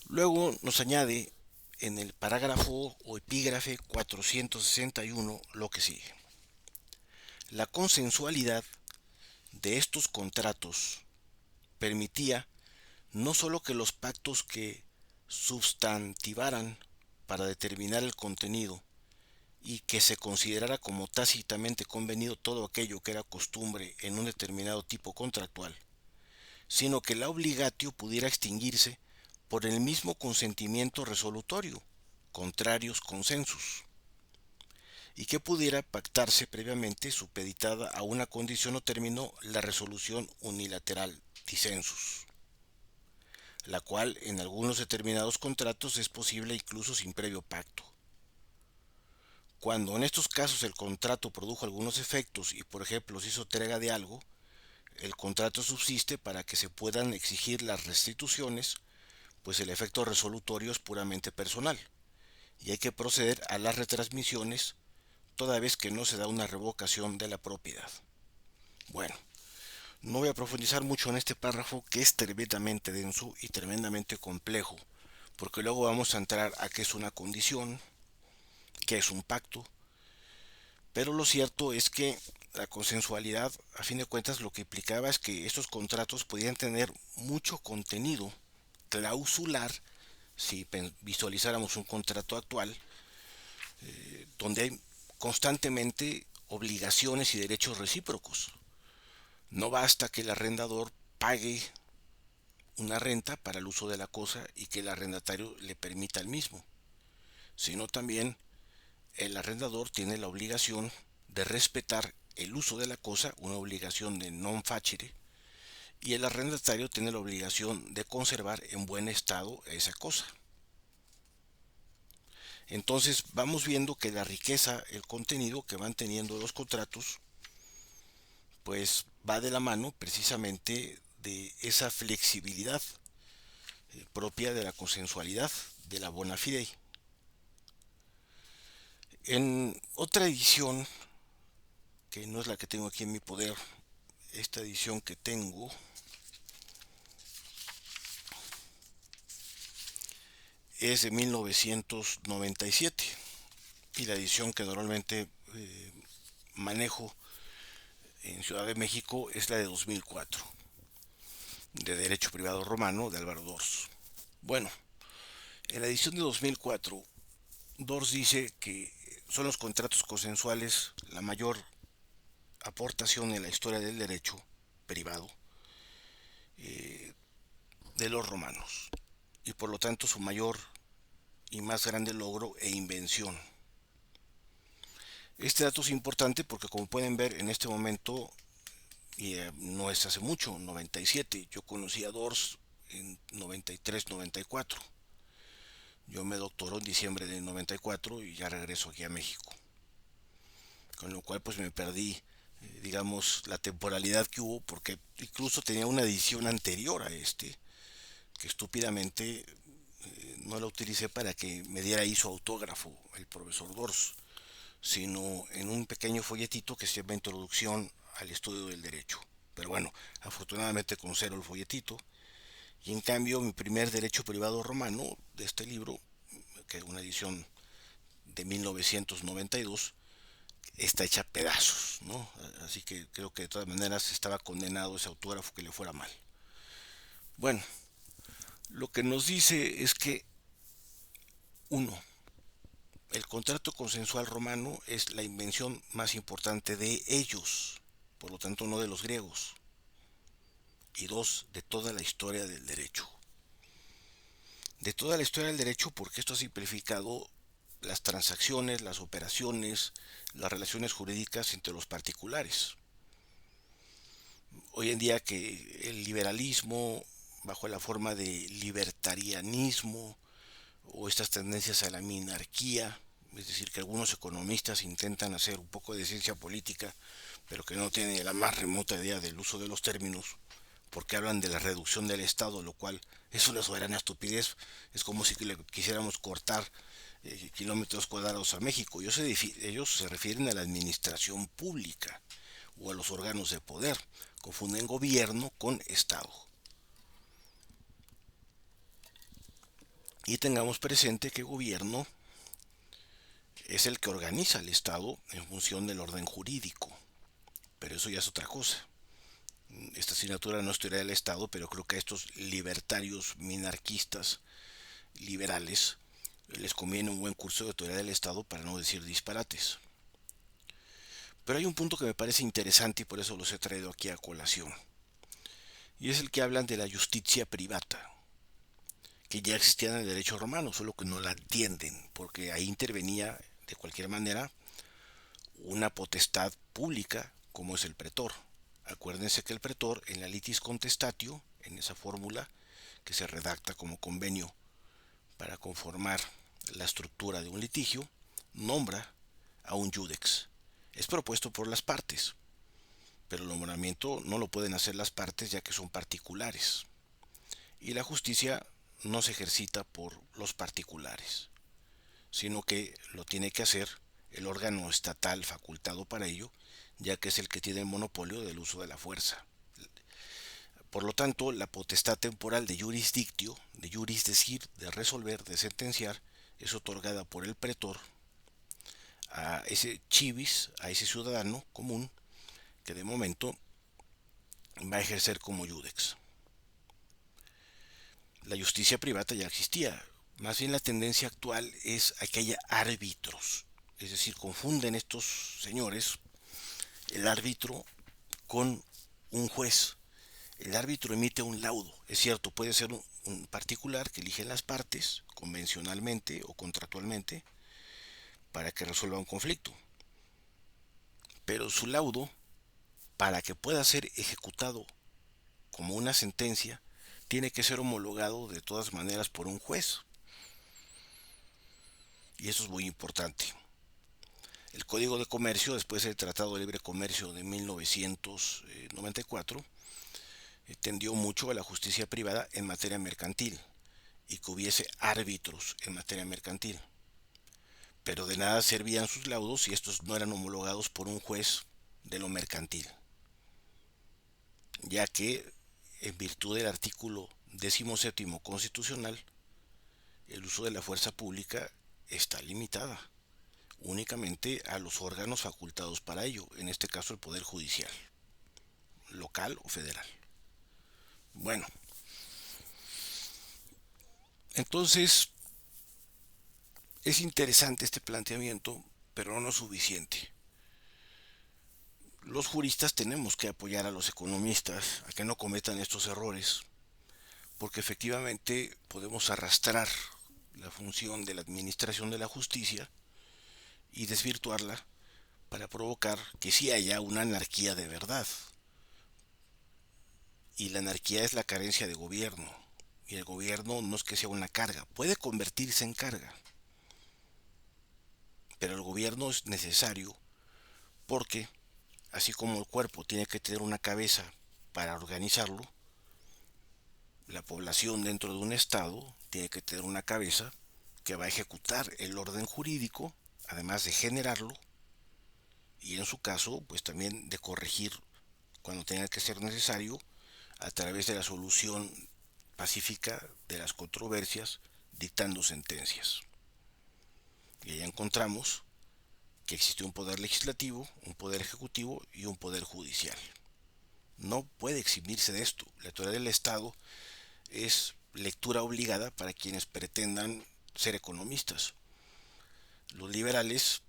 Luego nos añade en el parágrafo o epígrafe 461 lo que sigue. La consensualidad de estos contratos permitía no sólo que los pactos que substantivaran para determinar el contenido y que se considerara como tácitamente convenido todo aquello que era costumbre en un determinado tipo contractual, sino que la obligatio pudiera extinguirse por el mismo consentimiento resolutorio, contrarios consensus, y que pudiera pactarse previamente supeditada a una condición o término la resolución unilateral disensus, la cual en algunos determinados contratos es posible incluso sin previo pacto. Cuando en estos casos el contrato produjo algunos efectos y por ejemplo se hizo entrega de algo, el contrato subsiste para que se puedan exigir las restituciones, pues el efecto resolutorio es puramente personal y hay que proceder a las retransmisiones toda vez que no se da una revocación de la propiedad. Bueno, no voy a profundizar mucho en este párrafo que es tremendamente denso y tremendamente complejo, porque luego vamos a entrar a qué es una condición, qué es un pacto, pero lo cierto es que la consensualidad, a fin de cuentas, lo que implicaba es que estos contratos podían tener mucho contenido clausular, si visualizáramos un contrato actual, donde hay constantemente obligaciones y derechos recíprocos. No basta que el arrendador pague una renta para el uso de la cosa y que el arrendatario le permita el mismo, sino también el arrendador tiene la obligación de respetar el uso de la cosa, una obligación de non facere, y el arrendatario tiene la obligación de conservar en buen estado esa cosa. Entonces vamos viendo que la riqueza, el contenido que van teniendo los contratos, pues va de la mano precisamente de esa flexibilidad propia de la consensualidad, de la bona fide. En otra edición, que no es la que tengo aquí en mi poder, esta edición que tengo es de 1997 y la edición que normalmente manejo en Ciudad de México es la de 2004, de Derecho Privado Romano de Álvaro Dors. Bueno, en la edición de 2004, Dors dice que son los contratos consensuales la mayor aportación en la historia del derecho privado de los romanos y por lo tanto su mayor y más grande logro e invención. Este dato es importante porque como pueden ver en este momento, y no es hace mucho, 97, yo conocí a Dors en 93-94. Yo me doctoró en diciembre de 94 y ya regreso aquí a México. Con lo cual pues me perdí, digamos, la temporalidad que hubo porque incluso tenía una edición anterior a este, que estúpidamente no la utilicé para que me diera ahí su autógrafo el profesor Dors. sino en un pequeño folletito que se llama Introducción al Estudio del Derecho. Pero bueno, afortunadamente conservo el folletito. Y en cambio, mi primer derecho privado romano de este libro, que es una edición de 1992, está hecha a pedazos, ¿no? Así que creo que de todas maneras estaba condenado ese autógrafo que le fuera mal. Bueno, lo que nos dice es que, uno, el contrato consensual romano es la invención más importante de ellos, por lo tanto no de los griegos. Y dos, de toda la historia del derecho. De toda la historia del derecho porque esto ha simplificado las transacciones, las operaciones, las relaciones jurídicas entre los particulares. Hoy en día que el liberalismo, bajo la forma de libertarianismo o estas tendencias a la minarquía, es decir, que algunos economistas intentan hacer un poco de ciencia política, pero que no tienen la más remota idea del uso de los términos, porque hablan de la reducción del Estado, lo cual es una soberana estupidez. Es como si le quisiéramos cortar kilómetros cuadrados a México. Ellos se refieren a la administración pública o a los órganos de poder. Confunden gobierno con Estado. Y tengamos presente que gobierno es el que organiza el Estado en función del orden jurídico. Pero eso ya es otra cosa. Esta asignatura no es teoría del Estado, pero creo que a estos libertarios minarquistas liberales les conviene un buen curso de teoría del Estado para no decir disparates. Pero hay un punto que me parece interesante y por eso los he traído aquí a colación. Y es el que hablan de la justicia privata, que ya existía en el derecho romano, solo que no la entienden, porque ahí intervenía de cualquier manera una potestad pública como es el pretor. Acuérdense que el pretor en la litis contestatio, en esa fórmula que se redacta como convenio para conformar la estructura de un litigio, nombra a un judex. Es propuesto por las partes, pero el nombramiento no lo pueden hacer las partes ya que son particulares. Y la justicia no se ejercita por los particulares, sino que lo tiene que hacer el órgano estatal facultado para ello, ya que es el que tiene el monopolio del uso de la fuerza. Por lo tanto, la potestad temporal de jurisdictio, de juris decir, de resolver, de sentenciar, es otorgada por el pretor a ese civis, a ese ciudadano común, que de momento va a ejercer como judex. La justicia privada ya existía. Más bien la tendencia actual es a que haya árbitros. Es decir, confunden estos señores el árbitro con un juez. El árbitro emite un laudo. Es cierto, puede ser un particular que eligen las partes, convencionalmente o contractualmente, para que resuelva un conflicto. Pero su laudo, para que pueda ser ejecutado como una sentencia, tiene que ser homologado de todas maneras por un juez. Y eso es muy importante. El Código de Comercio, después del Tratado de Libre Comercio de 1994, tendió mucho a la justicia privada en materia mercantil y que hubiese árbitros en materia mercantil. Pero de nada servían sus laudos si estos no eran homologados por un juez de lo mercantil, ya que en virtud del artículo 17 constitucional, el uso de la fuerza pública está limitada únicamente a los órganos facultados para ello, en este caso el Poder Judicial, local o federal. Bueno, entonces es interesante este planteamiento, pero no es suficiente. Los juristas tenemos que apoyar a los economistas a que no cometan estos errores, porque efectivamente podemos arrastrar la función de la administración de la justicia y desvirtuarla para provocar que sí haya una anarquía de verdad. Y la anarquía es la carencia de gobierno. Y el gobierno no es que sea una carga, puede convertirse en carga. Pero el gobierno es necesario porque, así como el cuerpo tiene que tener una cabeza para organizarlo, la población dentro de un estado tiene que tener una cabeza que va a ejecutar el orden jurídico, además de generarlo y en su caso, pues también de corregir cuando tenga que ser necesario a través de la solución pacífica de las controversias, dictando sentencias. Y allá encontramos que existe un poder legislativo, un poder ejecutivo y un poder judicial. No puede eximirse de esto. La teoría del Estado es lectura obligada para quienes pretendan ser economistas. Los liberales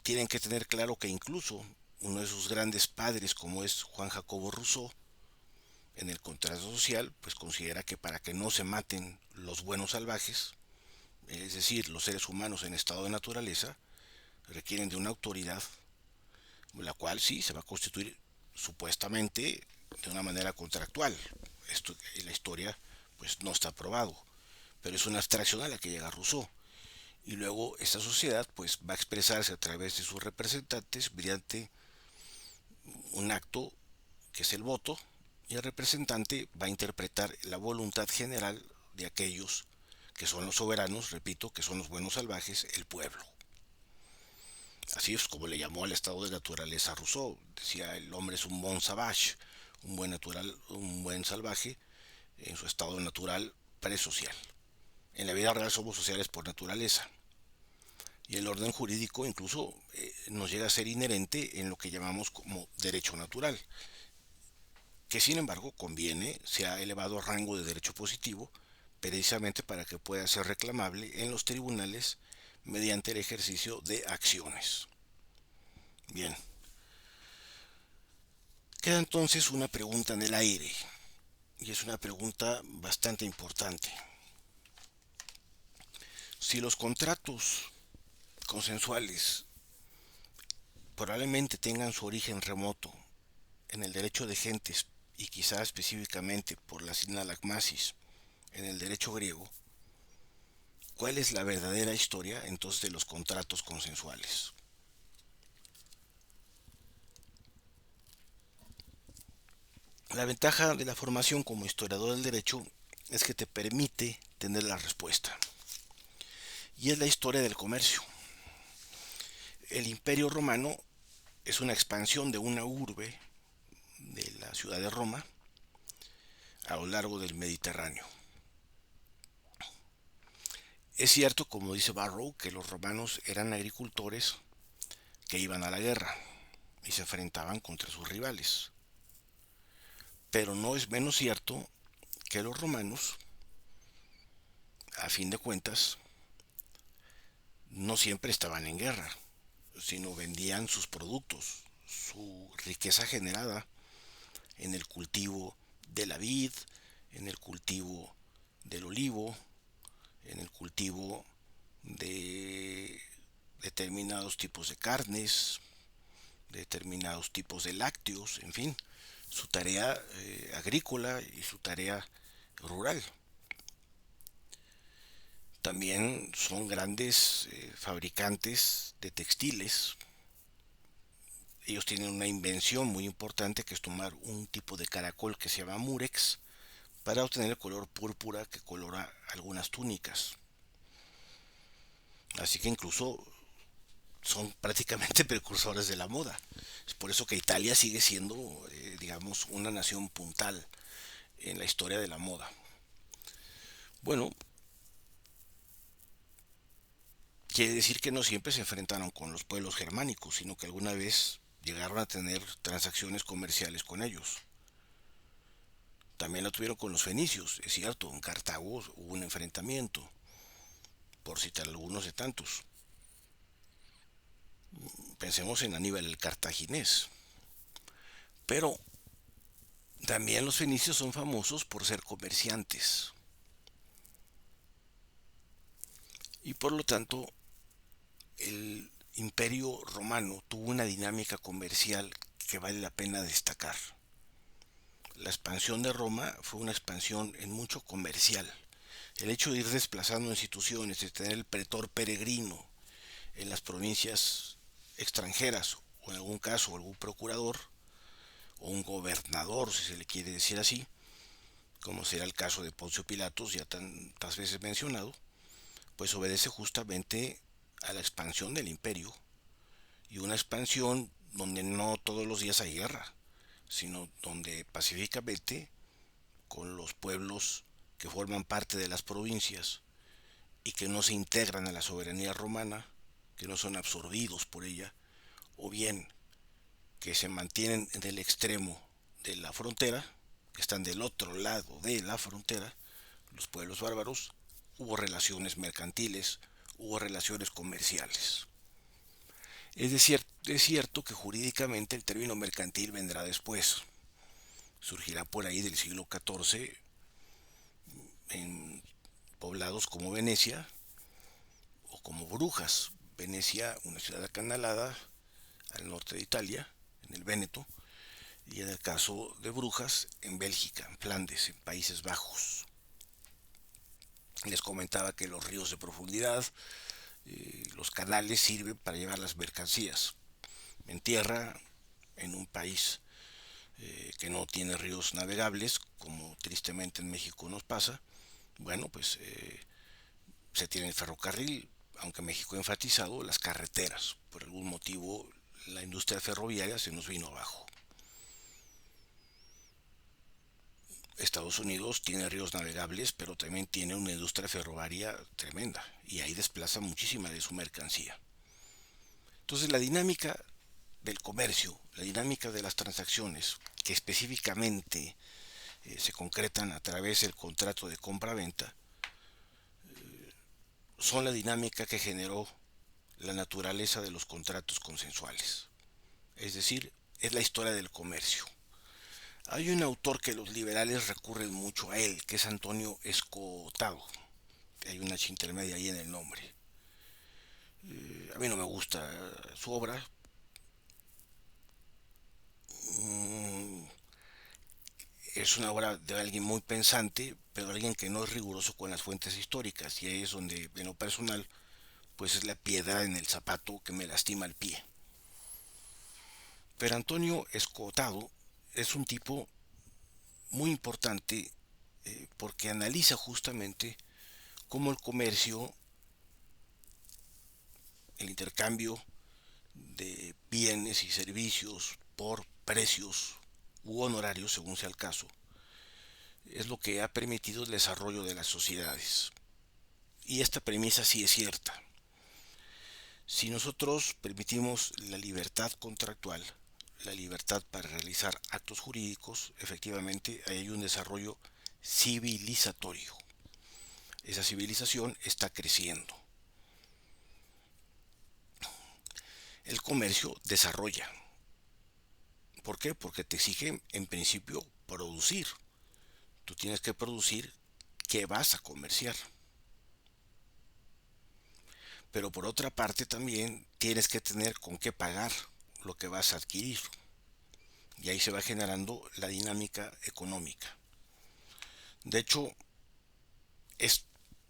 tienen que tener claro que incluso uno de sus grandes padres, como es Juan Jacobo Rousseau, en el contrato social, pues considera que para que no se maten los buenos salvajes, es decir, los seres humanos en estado de naturaleza, requieren de una autoridad, la cual sí se va a constituir supuestamente de una manera contractual. Esto en la historia pues no está probado, pero es una abstracción a la que llega Rousseau. Y luego esta sociedad pues va a expresarse a través de sus representantes mediante un acto que es el voto, y el representante va a interpretar la voluntad general de aquellos que son los soberanos, repito, que son los buenos salvajes, el pueblo. Así es como le llamó al estado de naturaleza Rousseau. Decía, el hombre es un bon sauvage, un buen salvaje en su estado natural presocial. En la vida real somos sociales por naturaleza. Y el orden jurídico incluso nos llega a ser inherente en lo que llamamos como derecho natural, que sin embargo conviene sea elevado a rango de derecho positivo, precisamente para que pueda ser reclamable en los tribunales mediante el ejercicio de acciones. Bien, queda entonces una pregunta en el aire, y es una pregunta bastante importante. Si los contratos consensuales probablemente tengan su origen remoto en el derecho de gentes y quizá específicamente por la sinalagmasis en el derecho griego, ¿cuál es la verdadera historia entonces de los contratos consensuales? La ventaja de la formación como historiador del derecho es que te permite tener la respuesta. Y es la historia del comercio. El Imperio Romano es una expansión de una urbe de la ciudad de Roma a lo largo del Mediterráneo. Es cierto, como dice Barrow, que los romanos eran agricultores que iban a la guerra y se enfrentaban contra sus rivales. Pero no es menos cierto que los romanos, a fin de cuentas, no siempre estaban en guerra, sino vendían sus productos, su riqueza generada en el cultivo de la vid, en el cultivo del olivo, en el cultivo de determinados tipos de carnes, determinados tipos de lácteos, en fin, su tarea agrícola y su tarea rural. También son grandes fabricantes de textiles. Ellos tienen una invención muy importante que es tomar un tipo de caracol que se llama murex para obtener el color púrpura que colora algunas túnicas. Así que incluso son prácticamente precursores de la moda. Es por eso que Italia sigue siendo, digamos, una nación puntal en la historia de la moda. Bueno, quiere decir que no siempre se enfrentaron con los pueblos germánicos, sino que alguna vez llegaron a tener transacciones comerciales con ellos. También lo tuvieron con los fenicios, es cierto, en Cartago hubo un enfrentamiento, por citar algunos de tantos. Pensemos en Aníbal el Cartaginés. Pero también los fenicios son famosos por ser comerciantes. Y por lo tanto, el imperio romano tuvo una dinámica comercial que vale la pena destacar. La expansión de Roma fue una expansión en mucho comercial. El hecho de ir desplazando instituciones, de tener el pretor peregrino en las provincias extranjeras, o en algún caso algún procurador, o un gobernador, si se le quiere decir así, como será el caso de Poncio Pilatos, ya tantas veces mencionado, pues obedece justamente a la expansión del imperio y una expansión donde no todos los días hay guerra, sino donde pacíficamente con los pueblos que forman parte de las provincias y que no se integran a la soberanía romana, que no son absorbidos por ella, o bien que se mantienen en el extremo de la frontera, que están del otro lado de la frontera, los pueblos bárbaros, hubo relaciones mercantiles, hubo relaciones comerciales. Es cierto que jurídicamente el término mercantil vendrá después, surgirá por ahí del siglo XIV en poblados como Venecia o como Brujas. Venecia, una ciudad acanalada al norte de Italia, en el Véneto, y en el caso de Brujas, en Bélgica, en Flandes, en Países Bajos. Les comentaba que los ríos de profundidad, los canales sirven para llevar las mercancías en tierra, en un país que no tiene ríos navegables, como tristemente en México nos pasa. Bueno, pues se tiene el ferrocarril, aunque México ha enfatizado las carreteras. Por algún motivo la industria ferroviaria se nos vino abajo. Estados Unidos tiene ríos navegables, pero también tiene una industria ferroviaria tremenda y ahí desplaza muchísima de su mercancía. Entonces la dinámica del comercio, la dinámica de las transacciones, que específicamente se concretan a través del contrato de compra-venta, son la dinámica que generó la naturaleza de los contratos consensuales. Es decir, es la historia del comercio. Hay un autor que los liberales recurren mucho a él, que es Antonio Escotado. Hay una H intermedia ahí en el nombre. A mí no me gusta su obra. Mm, es una obra de alguien muy pensante, pero alguien que no es riguroso con las fuentes históricas. Y ahí es donde, en lo personal, pues es la piedra en el zapato que me lastima el pie. Pero Antonio Escotado es un tipo muy importante porque analiza justamente cómo el comercio, el intercambio de bienes y servicios por precios u honorarios, según sea el caso, es lo que ha permitido el desarrollo de las sociedades. Y esta premisa sí es cierta. Si nosotros permitimos la libertad contractual, la libertad para realizar actos jurídicos, efectivamente hay un desarrollo civilizatorio. Esa civilización está creciendo. El comercio desarrolla. ¿Por qué? Porque te exige en principio producir. Tú tienes que producir qué vas a comerciar. Pero por otra parte también tienes que tener con qué pagar lo que vas a adquirir. Y ahí se va generando la dinámica económica. De hecho, es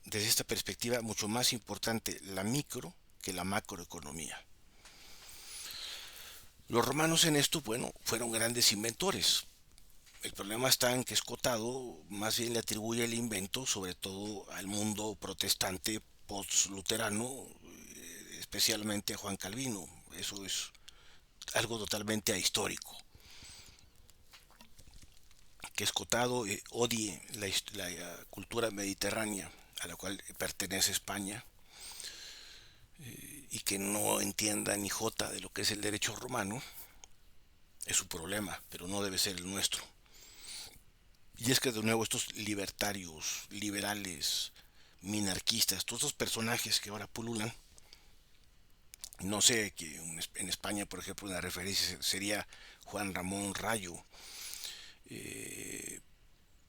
desde esta perspectiva mucho más importante la micro que la macroeconomía. Los romanos en esto, bueno, fueron grandes inventores. El problema está en que Escotado más bien le atribuye el invento, sobre todo al mundo protestante post-luterano, especialmente a Juan Calvino. Eso es algo totalmente ahistórico. Que Escotado odie la cultura mediterránea a la cual pertenece España y que no entienda ni jota de lo que es el derecho romano, es su problema, pero no debe ser el nuestro. Y es que de nuevo estos libertarios, liberales, minarquistas, todos esos personajes que ahora pululan, no sé, que en España, por ejemplo, una referencia sería Juan Ramón Rayo, eh,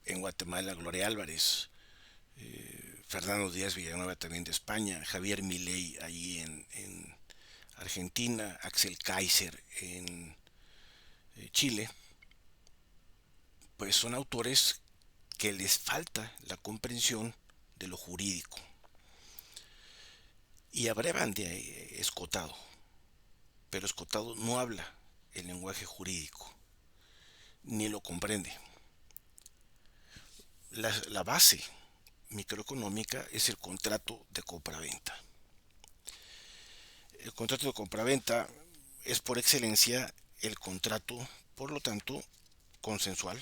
en Guatemala Gloria Álvarez, Fernando Díaz Villanueva también de España, Javier Milei ahí en Argentina, Axel Kaiser en Chile, pues son autores que les falta la comprensión de lo jurídico y abrevan de Escotado, pero Escotado no habla el lenguaje jurídico ni lo comprende. La base microeconómica es el contrato de compraventa. El contrato de compraventa es por excelencia el contrato, por lo tanto, consensual,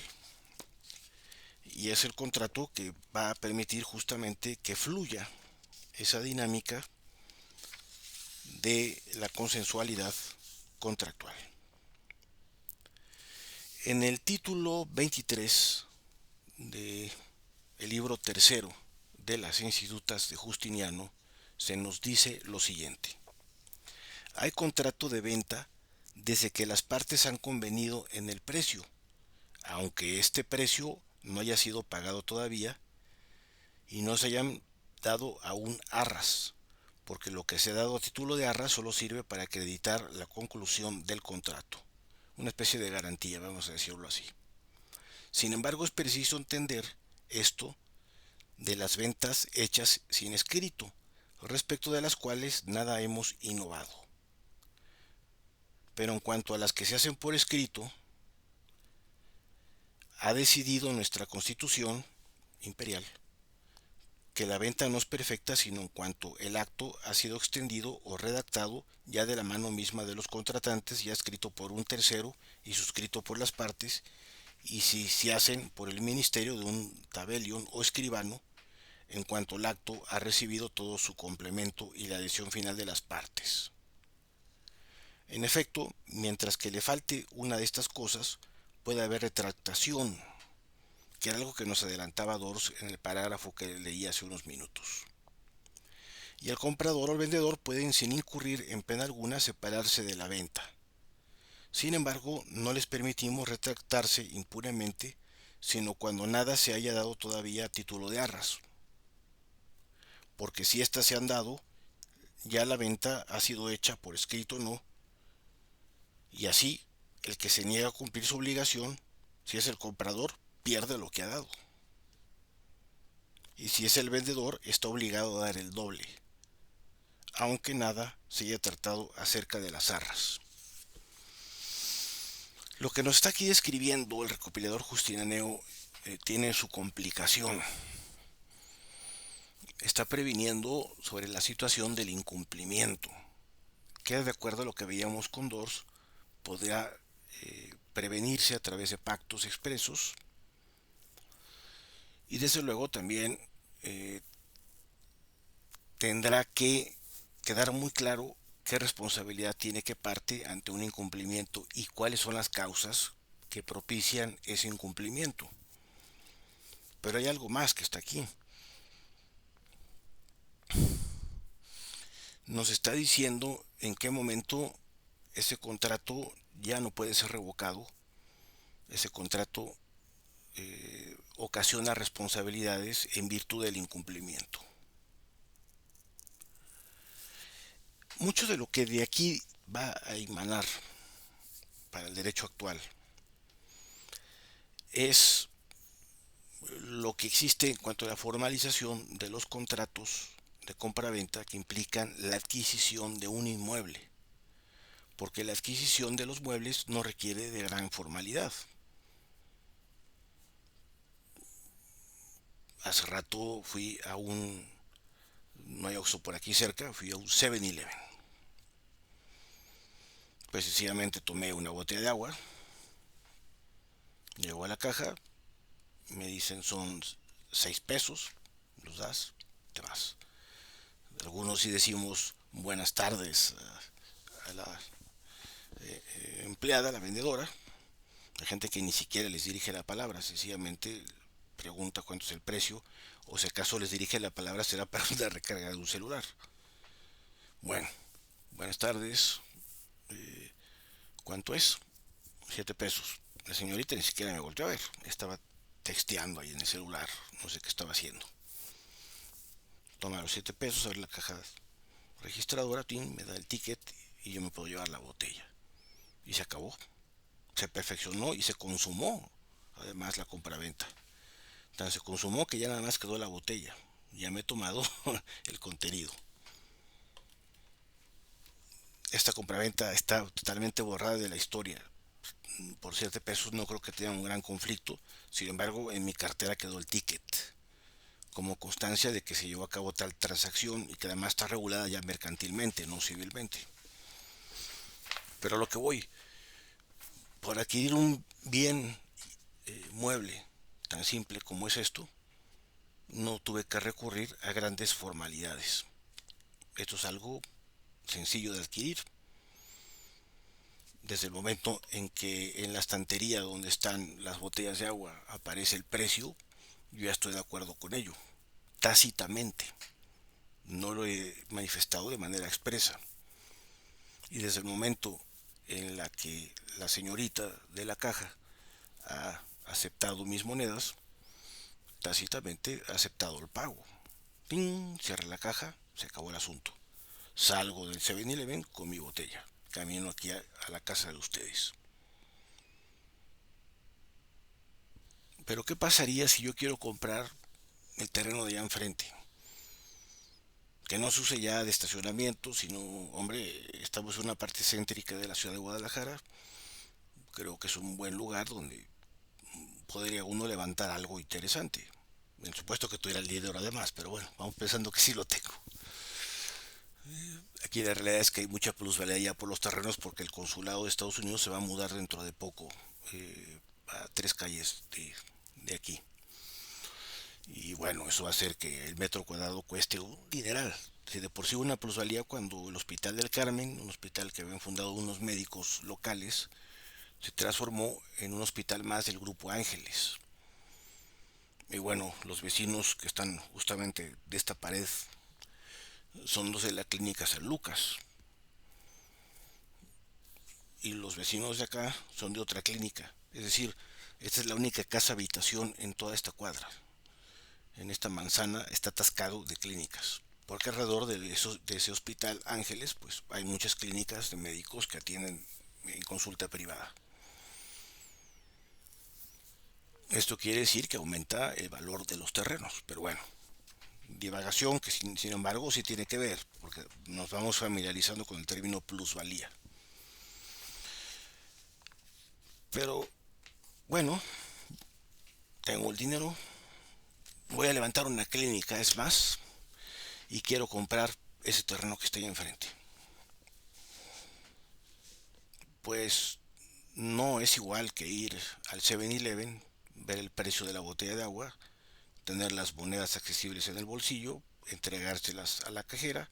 y es el contrato que va a permitir justamente que fluya esa dinámica de la consensualidad contractual. En el título 23 del libro tercero de las Institutas de Justiniano se nos dice lo siguiente: hay contrato de venta desde que las partes han convenido en el precio, aunque este precio no haya sido pagado todavía y no se hayan dado aún arras, porque lo que se ha dado a título de arras solo sirve para acreditar la conclusión del contrato, una especie de garantía, vamos a decirlo así. Sin embargo, es preciso entender esto de las ventas hechas sin escrito, respecto de las cuales nada hemos innovado. Pero en cuanto a las que se hacen por escrito, ha decidido nuestra Constitución imperial que la venta no es perfecta sino en cuanto el acto ha sido extendido o redactado ya de la mano misma de los contratantes, ya escrito por un tercero y suscrito por las partes, y si se hacen por el ministerio de un tabelión o escribano, en cuanto el acto ha recibido todo su complemento y la adhesión final de las partes. En efecto, mientras que le falte una de estas cosas, puede haber retractación, que era algo que nos adelantaba Dors en el parágrafo que leí hace unos minutos. Y el comprador o el vendedor pueden, sin incurrir en pena alguna, separarse de la venta. Sin embargo, no les permitimos retractarse impunemente, sino cuando nada se haya dado todavía a título de arras. Porque si éstas se han dado, ya la venta ha sido hecha por escrito o no, y así el que se niega a cumplir su obligación, si es el comprador, pierde lo que ha dado. Y si es el vendedor, está obligado a dar el doble, aunque nada se haya tratado acerca de las arras. Lo que nos está aquí describiendo el recopilador Justiniano tiene su complicación. Está previniendo sobre la situación del incumplimiento, que de acuerdo a lo que veíamos con Dors, podrá prevenirse a través de pactos expresos, y desde luego también tendrá que quedar muy claro qué responsabilidad tiene que parte ante un incumplimiento y cuáles son las causas que propician ese incumplimiento. Pero hay algo más que está aquí. Nos está diciendo en qué momento ese contrato ya no puede ser revocado. Ese contrato ocasiona responsabilidades en virtud del incumplimiento. Mucho de lo que de aquí va a emanar para el derecho actual es lo que existe en cuanto a la formalización de los contratos de compra-venta que implican la adquisición de un inmueble, porque la adquisición de los muebles no requiere de gran formalidad. Hace rato fui a no hay Oxxo por aquí cerca, fui a un 7-Eleven. Pues sencillamente tomé una botella de agua, llego a la caja, me dicen son 6 pesos, los das, te vas. Algunos sí decimos buenas tardes a la empleada, la vendedora. Hay gente que ni siquiera les dirige la palabra, sencillamente pregunta cuánto es el precio, o si acaso les dirige la palabra será para una recarga de un celular. Bueno, buenas tardes, ¿cuánto es? 7 pesos. La señorita ni siquiera me volteó a ver, estaba texteando ahí en el celular, no sé qué estaba haciendo. Toma los 7 pesos, abre la caja registradora, me da el ticket y yo me puedo llevar la botella. Y se acabó. Se perfeccionó y se consumó además la compraventa. Tan se consumó que ya nada más quedó la botella. Ya me he tomado el contenido. Esta compraventa está totalmente borrada de la historia. Por 7 pesos no creo que tenga un gran conflicto. Sin embargo, en mi cartera quedó el ticket, como constancia de que se llevó a cabo tal transacción y que además está regulada ya mercantilmente, no civilmente. Pero a lo que voy, por adquirir un bien mueble tan simple como es esto, no tuve que recurrir a grandes formalidades. Esto es algo sencillo de adquirir. Desde el momento en que en la estantería donde están las botellas de agua aparece el precio, yo ya estoy de acuerdo con ello, tácitamente. No lo he manifestado de manera expresa. Y desde el momento en la que la señorita de la caja ha aceptado mis monedas, tácitamente ha aceptado el pago. ¡Ping! Cierra la caja, se acabó el asunto. Salgo del 7-Eleven con mi botella. Camino aquí a la casa de ustedes. Pero ¿qué pasaría si yo quiero comprar el terreno de allá enfrente? Que no se use ya de estacionamiento, sino, hombre, estamos en una parte céntrica de la ciudad de Guadalajara. Creo que es un buen lugar donde podría uno levantar algo interesante. En supuesto que tuviera el dinero además, pero bueno, vamos pensando que sí lo tengo. Aquí la realidad es que hay mucha plusvalía ya por los terrenos porque el consulado de Estados Unidos se va a mudar dentro de poco a 3 calles de aquí. Y bueno, eso va a hacer que el metro cuadrado cueste un dineral. Si de por sí una plusvalía cuando el Hospital del Carmen, un hospital que habían fundado unos médicos locales, se transformó en un hospital más del Grupo Ángeles. Y bueno, los vecinos que están justamente de esta pared son los de la clínica San Lucas. Y los vecinos de acá son de otra clínica. Es decir, esta es la única casa habitación en toda esta cuadra. En esta manzana está atascado de clínicas. Porque alrededor de ese hospital Ángeles, pues hay muchas clínicas de médicos que atienden en consulta privada. Esto quiere decir que aumenta el valor de los terrenos, pero bueno, divagación que sin embargo sí tiene que ver, porque nos vamos familiarizando con el término plusvalía. Pero bueno, tengo el dinero, voy a levantar una clínica, es más, y quiero comprar ese terreno que está ahí enfrente. Pues no es igual que ir al 7-Eleven, ver el precio de la botella de agua, tener las monedas accesibles en el bolsillo, entregárselas a la cajera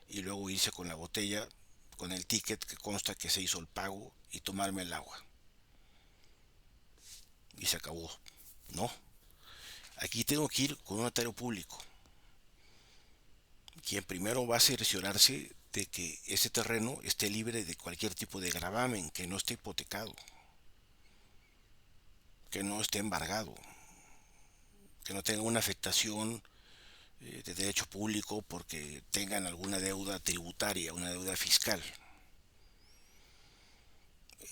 y luego irse con la botella, con el ticket que consta que se hizo el pago y tomarme el agua. Y se acabó. No. Aquí tengo que ir con un notario público, quien primero va a cerciorarse de que ese terreno esté libre de cualquier tipo de gravamen, que no esté hipotecado, que no esté embargado, que no tenga una afectación de derecho público porque tengan alguna deuda tributaria, una deuda fiscal.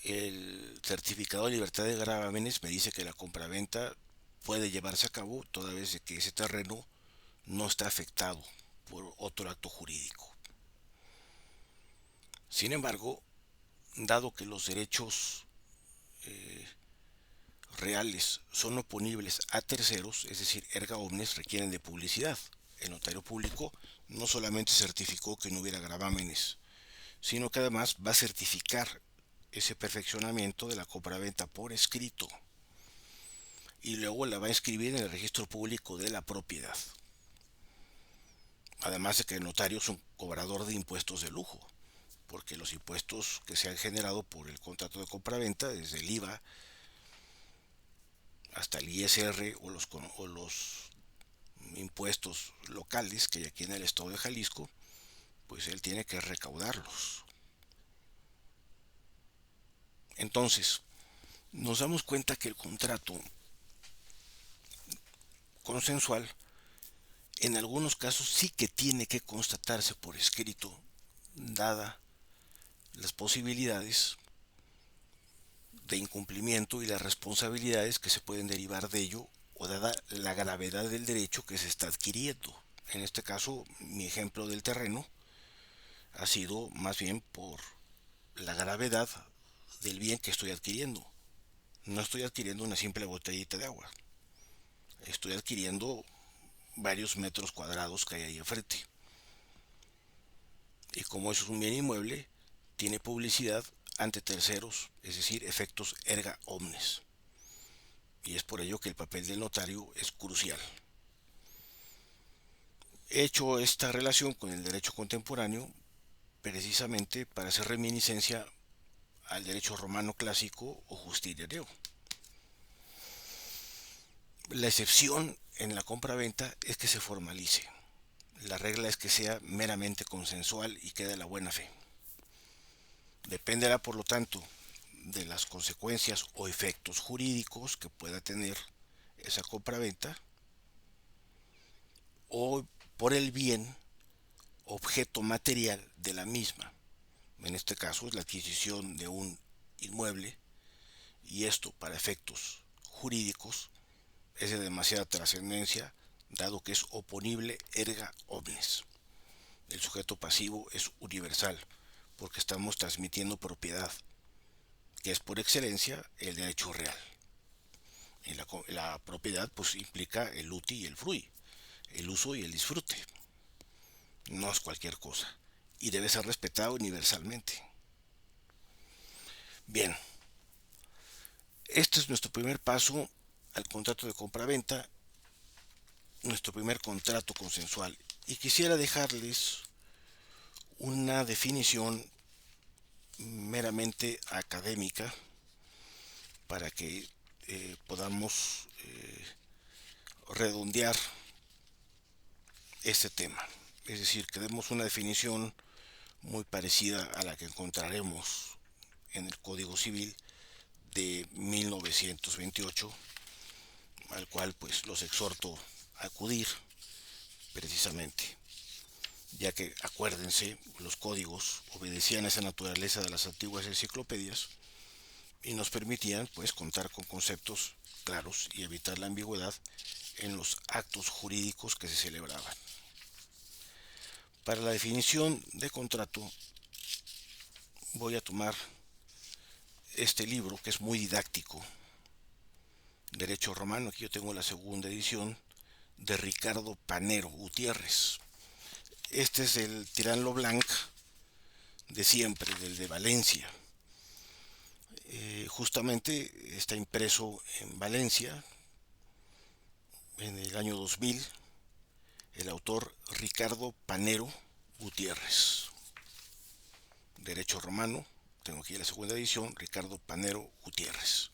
El certificado de libertad de gravámenes me dice que la compraventa puede llevarse a cabo toda vez que ese terreno no está afectado por otro acto jurídico. Sin embargo, dado que los derechos reales son oponibles a terceros, es decir, erga omnes, requieren de publicidad. El notario público no solamente certificó que no hubiera gravámenes, sino que además va a certificar ese perfeccionamiento de la compraventa por escrito y luego la va a inscribir en el registro público de la propiedad. Además de que el notario es un cobrador de impuestos de lujo, porque los impuestos que se han generado por el contrato de compraventa, desde el IVA hasta el ISR o los impuestos locales que hay aquí en el estado de Jalisco, pues él tiene que recaudarlos. Entonces, nos damos cuenta que el contrato consensual en algunos casos sí que tiene que constatarse por escrito, dada las posibilidades de incumplimiento y las responsabilidades que se pueden derivar de ello o dada la gravedad del derecho que se está adquiriendo. En este caso, mi ejemplo del terreno ha sido más bien por la gravedad del bien que estoy adquiriendo. No estoy adquiriendo una simple botellita de agua. Estoy adquiriendo varios metros cuadrados que hay ahí enfrente. Y como eso es un bien inmueble, tiene publicidad ante terceros, es decir, efectos erga omnes. Y es por ello que el papel del notario es crucial. He hecho esta relación con el derecho contemporáneo precisamente para hacer reminiscencia al derecho romano clásico o justinianeo. La excepción en la compra-venta es que se formalice. La regla es que sea meramente consensual y quede la buena fe. Dependerá, por lo tanto, de las consecuencias o efectos jurídicos que pueda tener esa compra-venta o por el bien objeto material de la misma. En este caso es la adquisición de un inmueble, y esto para efectos jurídicos es de demasiada trascendencia, dado que es oponible erga omnes. El sujeto pasivo es universal porque estamos transmitiendo propiedad, que es por excelencia el derecho real. Y la propiedad pues implica el uti y el frui, el uso y el disfrute. No es cualquier cosa y debe ser respetado universalmente. Bien, este es nuestro primer paso al contrato de compraventa, nuestro primer contrato consensual. Y quisiera dejarles una definición meramente académica para que podamos redondear este tema. Es decir, que demos una definición muy parecida a la que encontraremos en el Código Civil de 1928, al cual pues los exhorto a acudir precisamente, ya que acuérdense, los códigos obedecían a esa naturaleza de las antiguas enciclopedias y nos permitían pues contar con conceptos claros y evitar la ambigüedad en los actos jurídicos que se celebraban. Para la definición de contrato voy a tomar este libro que es muy didáctico, Derecho Romano. Aquí yo tengo la segunda edición de Ricardo Panero Gutiérrez. Este es el Tirán lo Blanc de siempre, del de Valencia. Justamente está impreso en Valencia en el año 2000. El autor Ricardo Panero Gutiérrez. Derecho Romano. Tengo aquí la segunda edición, Ricardo Panero Gutiérrez.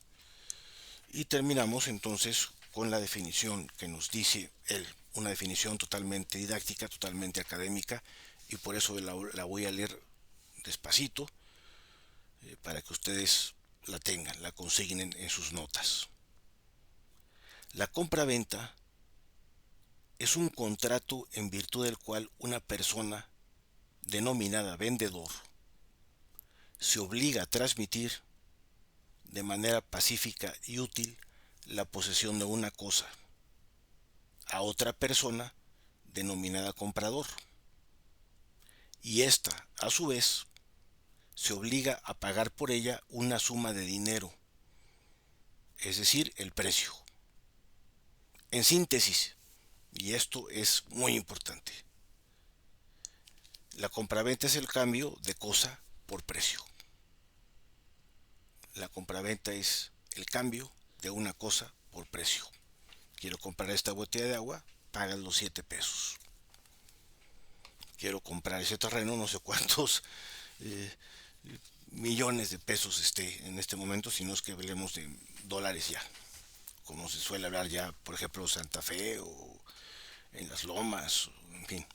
Y terminamos entonces con la definición que nos dice él, una definición totalmente didáctica, totalmente académica, y por eso la voy a leer despacito para que ustedes la tengan, la consignen en sus notas. La compra-venta es un contrato en virtud del cual una persona denominada vendedor se obliga a transmitir de manera pacífica y útil la posesión de una cosa a otra persona denominada comprador, y ésta a su vez se obliga a pagar por ella una suma de dinero, es decir, el precio. En síntesis, y esto es muy importante, la compraventa es el cambio de cosa por precio. La compraventa es el cambio de una cosa por precio. Quiero comprar esta botella de agua, pagas los 7 pesos. Quiero comprar ese terreno, no sé cuántos eh, millones de pesos esté en este momento, si no es que hablemos de dólares ya, como se suele hablar ya, por ejemplo, Santa Fe o en las Lomas, en fin,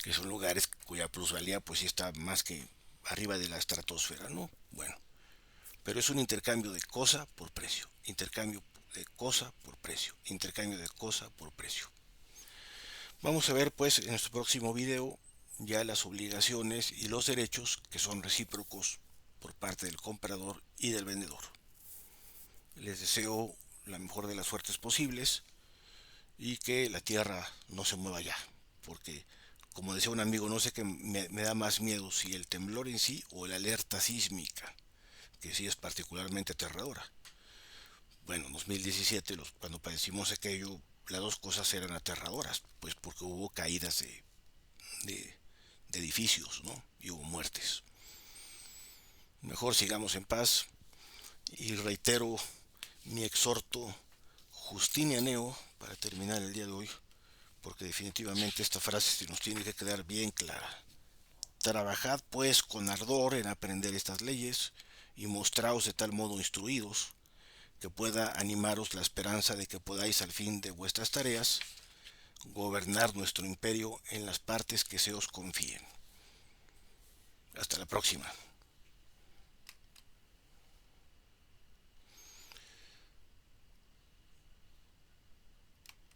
que son lugares cuya plusvalía pues sí está más que arriba de la estratosfera, ¿no? Bueno, pero es un intercambio de cosa por precio, intercambio de cosa por precio, intercambio de cosa por precio. Vamos a ver pues en nuestro próximo video ya las obligaciones y los derechos que son recíprocos por parte del comprador y del vendedor. Les deseo la mejor de las suertes posibles y que la tierra no se mueva ya, porque como decía un amigo, no sé qué me da más miedo, si el temblor en sí o la alerta sísmica, que sí es particularmente aterradora. Bueno, en 2017, cuando padecimos aquello, las dos cosas eran aterradoras, pues porque hubo caídas de edificios, ¿no? Y hubo muertes. Mejor sigamos en paz y reitero mi exhorto justinianeo para terminar el día de hoy, porque definitivamente esta frase se nos tiene que quedar bien clara. Trabajad pues con ardor en aprender estas leyes y mostraos de tal modo instruidos que pueda animaros la esperanza de que podáis al fin de vuestras tareas gobernar nuestro imperio en las partes que se os confíen. Hasta la próxima.